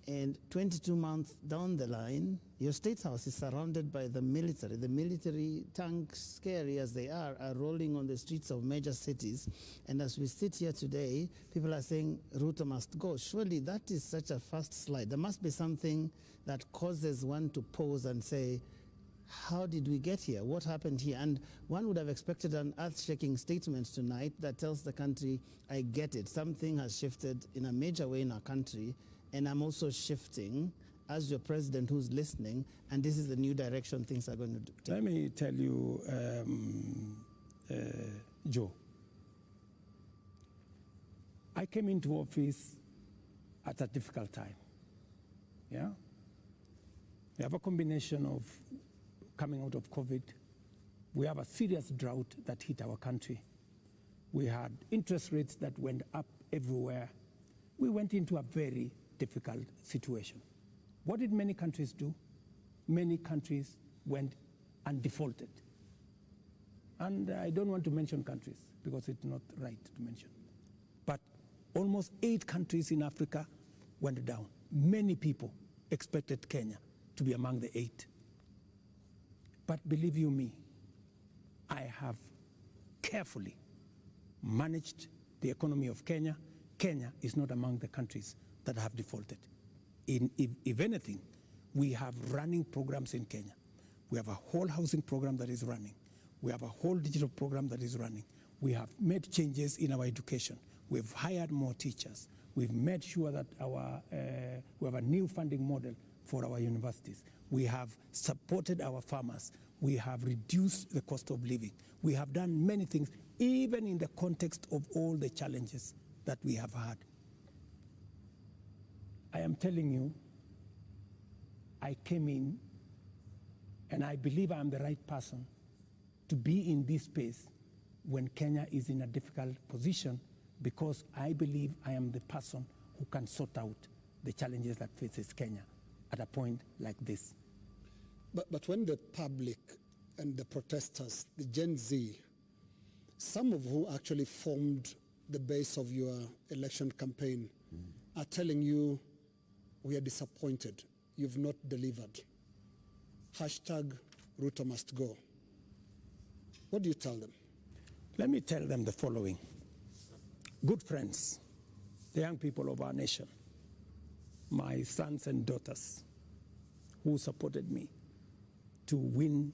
and 22 months down the line, your State House is surrounded by the military. The military tanks, scary as they are rolling on the streets of major cities. And as we sit here today, people are saying Ruto must go. Surely that is such a fast slide. There must be something that causes one to pause and say, how did we get here? What happened here? And one would have expected an earth-shaking statement tonight that tells the country, I get it. Something has shifted in a major way in our country, and I'm also shifting as your president who's listening, and this is the new direction things are going to take. Let me tell you, Joe, I came into office at a difficult time. Yeah? We have a combination of coming out of COVID. We have a serious drought that hit our country. We had interest rates that went up everywhere. We went into a very difficult situation. What did many countries do? Many countries went and defaulted. And I don't want to mention countries because it's not right to mention. But almost 8 countries in Africa went down. Many people expected Kenya to be among the 8. But believe you me, I have carefully managed the economy of Kenya. Kenya is not among the countries that have defaulted. If anything, we have running programs in Kenya. We have a whole housing program that is running. We have a whole digital program that is running. We have made changes in our education. We've hired more teachers. We've made sure that we have a new funding model for our universities. We have supported our farmers. We have reduced the cost of living. We have done many things, even in the context of all the challenges that we have had. I am telling you, I came in and I believe I am the right person to be in this space when Kenya is in a difficult position, because I believe I am the person who can sort out the challenges that faces Kenya at a point like this. But when the public and the protesters, the Gen Z, some of who actually formed the base of your election campaign, are telling you, we are disappointed, you've not delivered. Hashtag Ruto must go. What do you tell them? Let me tell them the following. Good friends, the young people of our nation, my sons and daughters who supported me to win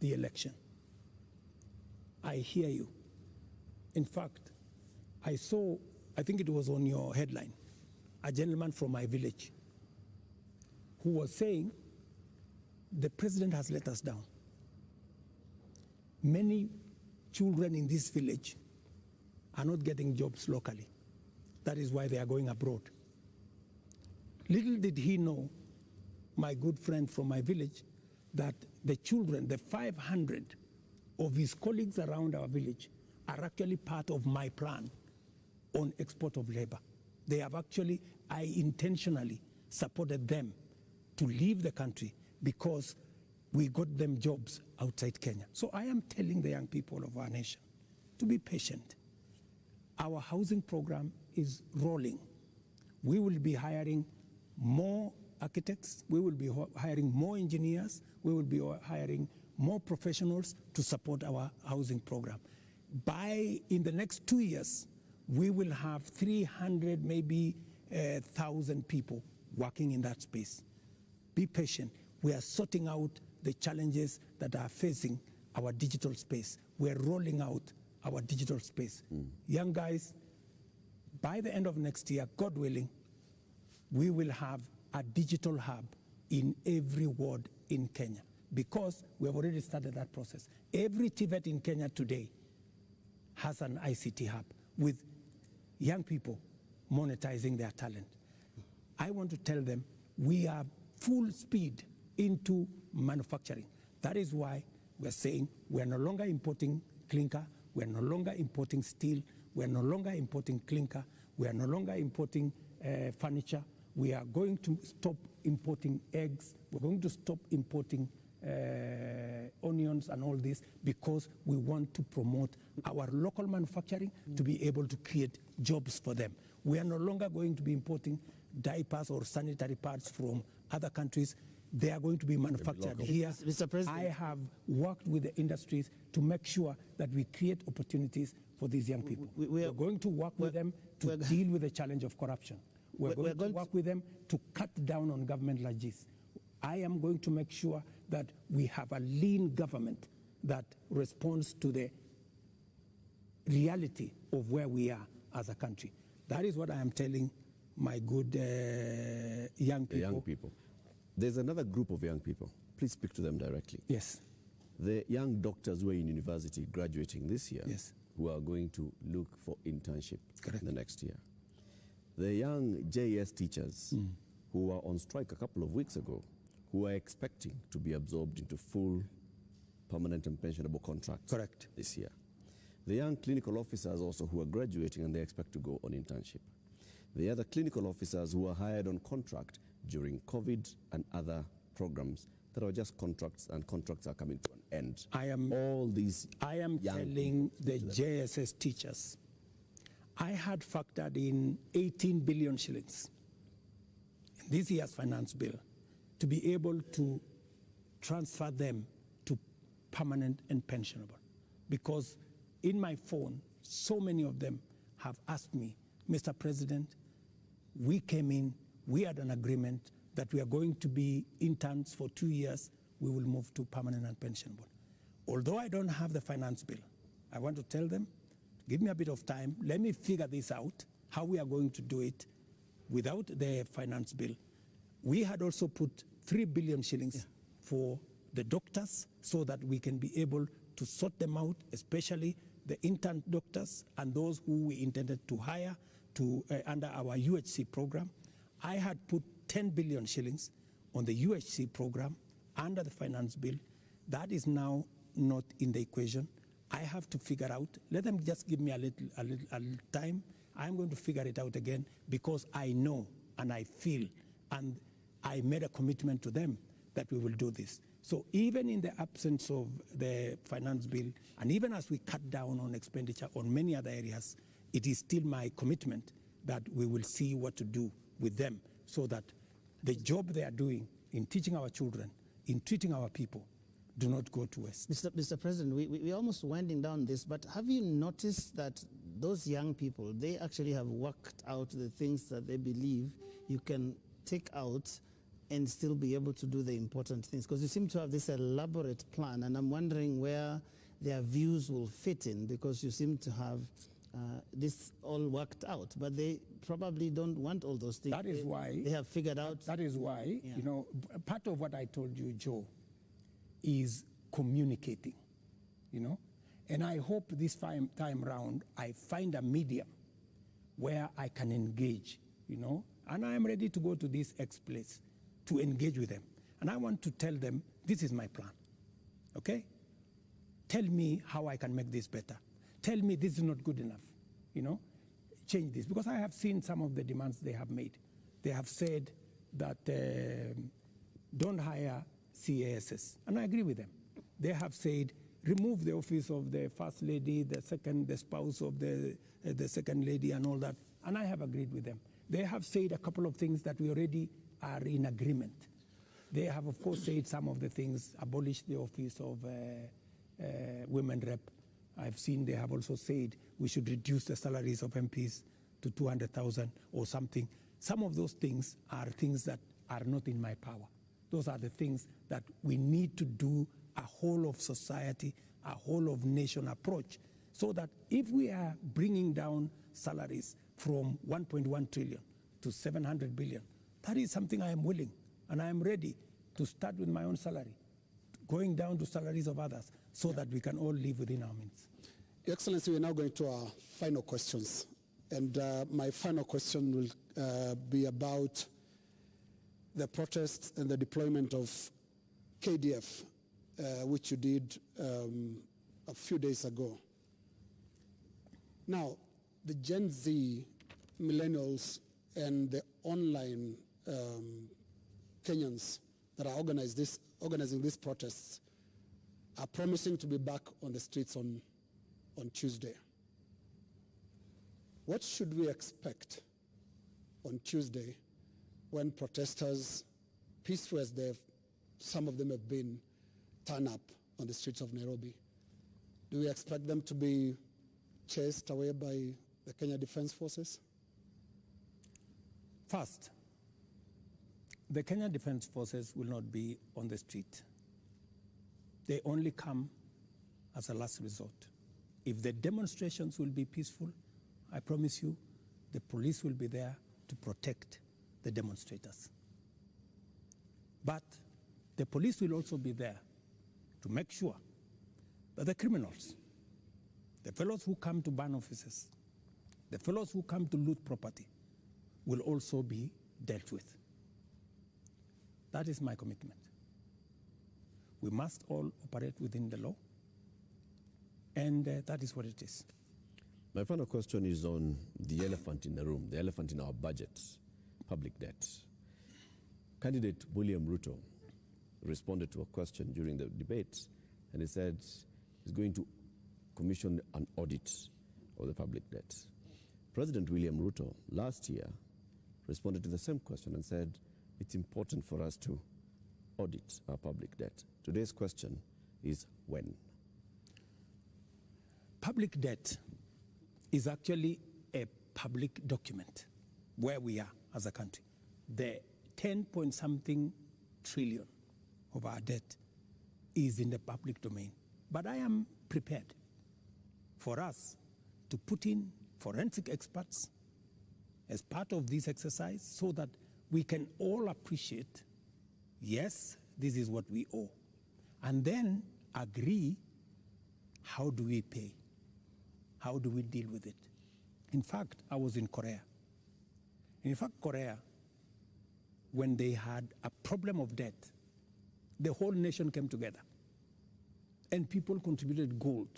the election. I hear you. In fact, I saw, I think it was on your headline, a gentleman from my village who was saying, the president has let us down. many children in this village are not getting jobs locally. That is why they are going abroad. Little did he know, my good friend from my village, that the children, the 500 of his colleagues around our village, are actually part of my plan on export of labor. They have actually, I intentionally supported them to leave the country because we got them jobs outside Kenya. So I am telling the young people of our nation to be patient. Our housing program is rolling. We will be hiring more architects, we will be hiring more engineers, we will be hiring more professionals to support our housing program. In the next 2 years, we will have 300, maybe 1,000 people working in that space. Be patient. We are sorting out the challenges that are facing our digital space. We are rolling out our digital space. Young guys, by the end of next year, God willing, we will have a digital hub in every ward in Kenya because we have already started that process. Every TVET in Kenya today has an ICT hub with young people monetizing their talent. I want to tell them we are full speed into manufacturing. That is why we're saying we're no longer importing clinker, we're no longer importing steel, we're no longer importing clinker, we are no longer importing furniture. We are going to stop importing eggs. We're going to stop importing onions and all this because we want to promote our local manufacturing to be able to create jobs for them. We are no longer going to be importing diapers or sanitary pads from other countries. They are going to be manufactured here. Mr. President, I have worked with the industries to make sure that we create opportunities for these young people. We're going to work with them to deal with the challenge of corruption. We're going to work with them to cut down on government largesse. I am going to make sure that we have a lean government that responds to the reality of where we are as a country. That is what I am telling my good young people. The young people. There's another group of young people. Please speak to them directly. Yes. The young doctors who are in university graduating this year, yes, who are going to look for internship Correct. the next year. The young JS teachers who were on strike a couple of weeks ago, who are expecting to be absorbed into full permanent and pensionable contracts Correct. this year. The young clinical officers also who are graduating and they expect to go on internship. The other clinical officers who are hired on contract during COVID and other programs that are just contracts, and contracts are coming to an end. I am telling the JSS teachers, I had factored in 18 billion shillings in this year's finance bill to be able to transfer them to permanent and pensionable. Because in my phone, so many of them have asked me, Mr. President, we came in, we had an agreement that we are going to be interns for 2 years, we will move to permanent and pensionable. Although I don't have the finance bill, I want to tell them, give me a bit of time, let me figure this out, how we are going to do it without the finance bill. We had also put 3 billion shillings for the doctors so that we can be able to sort them out, especially the intern doctors and those who we intended to hire to under our UHC program. I had put 10 billion shillings on the UHC program under the finance bill. That is now not in the equation. I have to figure out, let them just give me a little time. I'm going to figure it out again because I know and I feel and I made a commitment to them that we will do this. So even in the absence of the finance bill, and even as we cut down on expenditure on many other areas, it is still my commitment that we will see what to do with them so that the job they are doing in teaching our children, in treating our people, do not go to waste. Mr. President, we're almost winding down this, but have you noticed that those young people, they actually have worked out the things that they believe you can take out and still be able to do the important things? Because you seem to have this elaborate plan, and I'm wondering where their views will fit in, because you seem to have this all worked out, but they probably don't want all those things. That is why they have figured out. That is why, you know, part of what I told you, Joe, is communicating. you know. And I hope this time round I find a medium where I can engage, you know. And I am ready to go to this place to engage with them. And I want to tell them, this is my plan, okay? Tell me how I can make this better. Tell me this is not good enough, you know? Change this. Because I have seen some of the demands they have made. They have said that don't hire CASs, and I agree with them. They have said remove the office of the first lady, the spouse of the second lady, and all that, and I have agreed with them. They have said a couple of things that we already are in agreement. They have, of course, said some of the things, abolish the office of women rep. I've seen they have also said we should reduce the salaries of MPs to 200,000 or something. Some of those things are things that are not in my power. Those are the things that we need to do a whole of society, a whole of nation approach, so that if we are bringing down salaries from 1.1 trillion to 700 billion, that is something I am willing and I am ready to start with my own salary, going down to salaries of others, so that we can all live within our means. Your Excellency, we're now going to our final questions. And my final question will be about the protests and the deployment of KDF, which you did a few days ago. Now, the Gen Z, millennials, and the online Kenyans that are organizing these protests are promising to be back on the streets on Tuesday. What should we expect on Tuesday when protesters, peaceful as some of them have been, turn up on the streets of Nairobi? Do we expect them to be chased away by the Kenya Defense Forces? First, the Kenya Defense Forces will not be on the street. They only come as a last resort. If the demonstrations will be peaceful, I promise you, the police will be there to protect the demonstrators. But the police will also be there to make sure that the criminals, the fellows who come to burn offices, the fellows who come to loot property, will also be dealt with. That is my commitment. We must all operate within the law, and that is what it is. My final question is on the elephant in the room, the elephant in our budget, public debt. Candidate William Ruto responded to a question during the debate, and he said he's going to commission an audit of the public debt. President William Ruto last year responded to the same question and said it's important for us to audit our public debt. Today's question is when? Public debt is actually a public document where we are as a country. The 10-point-something trillion of our debt is in the public domain. But I am prepared for us to put in forensic experts as part of this exercise so that we can all appreciate, yes, this is what we owe, and then agree, how do we pay? How do we deal with it? In fact, I was in Korea. In fact, Korea, when they had a problem of debt, the whole nation came together. And people contributed gold.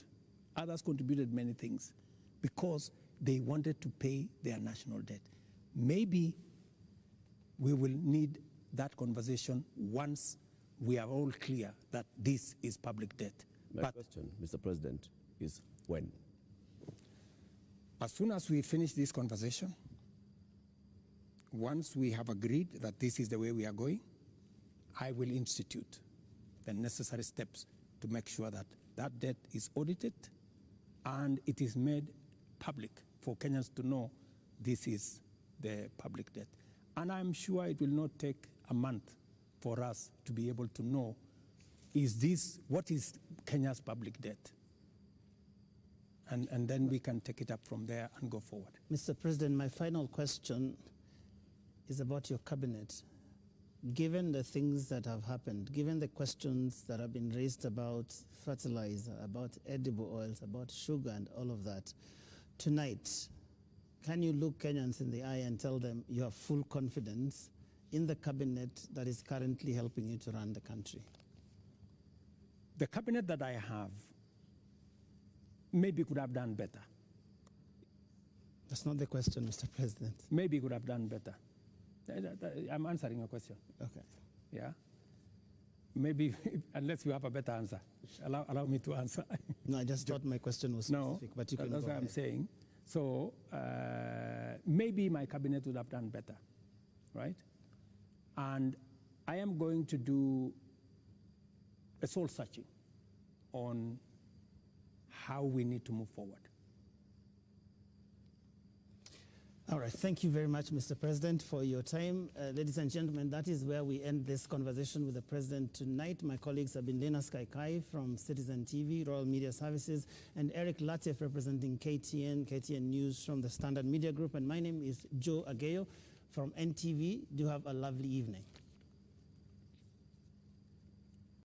Others contributed many things because they wanted to pay their national debt. Maybe we will need that conversation once we are all clear that this is public debt. My question, Mr. President, is when? As soon as we finish this conversation, once we have agreed that this is the way we are going, I will institute the necessary steps to make sure that that debt is audited and it is made public for Kenyans to know this is the public debt. And I'm sure it will not take a month for us to be able to know, what is Kenya's public debt? And then we can take it up from there and go forward. Mr. President, my final question is about your cabinet. given the things that have happened, given the questions that have been raised about fertilizer, about edible oils, about sugar and all of that, tonight, can you look Kenyans in the eye and tell them you have full confidence in the cabinet that is currently helping you to run the country? The cabinet that I have maybe could have done better. That's not the question, Mr. President. Maybe could have done better. I'm answering your question. Okay. Yeah? Maybe, unless you have a better answer. Allow me to answer. No, I just thought my question was specific, but you can that's go what ahead. I'm saying. So maybe my cabinet would have done better, right? And I am going to do a soul searching on how we need to move forward. All right. Thank you very much, Mr. President, for your time. Ladies and gentlemen, that is where we end this conversation with the President tonight. My colleagues have been Lena Kaikai from Citizen TV, Royal Media Services, and Eric Latif representing KTN News from the Standard Media Group. And my name is Joe Ageyo from NTV. Do have a lovely evening.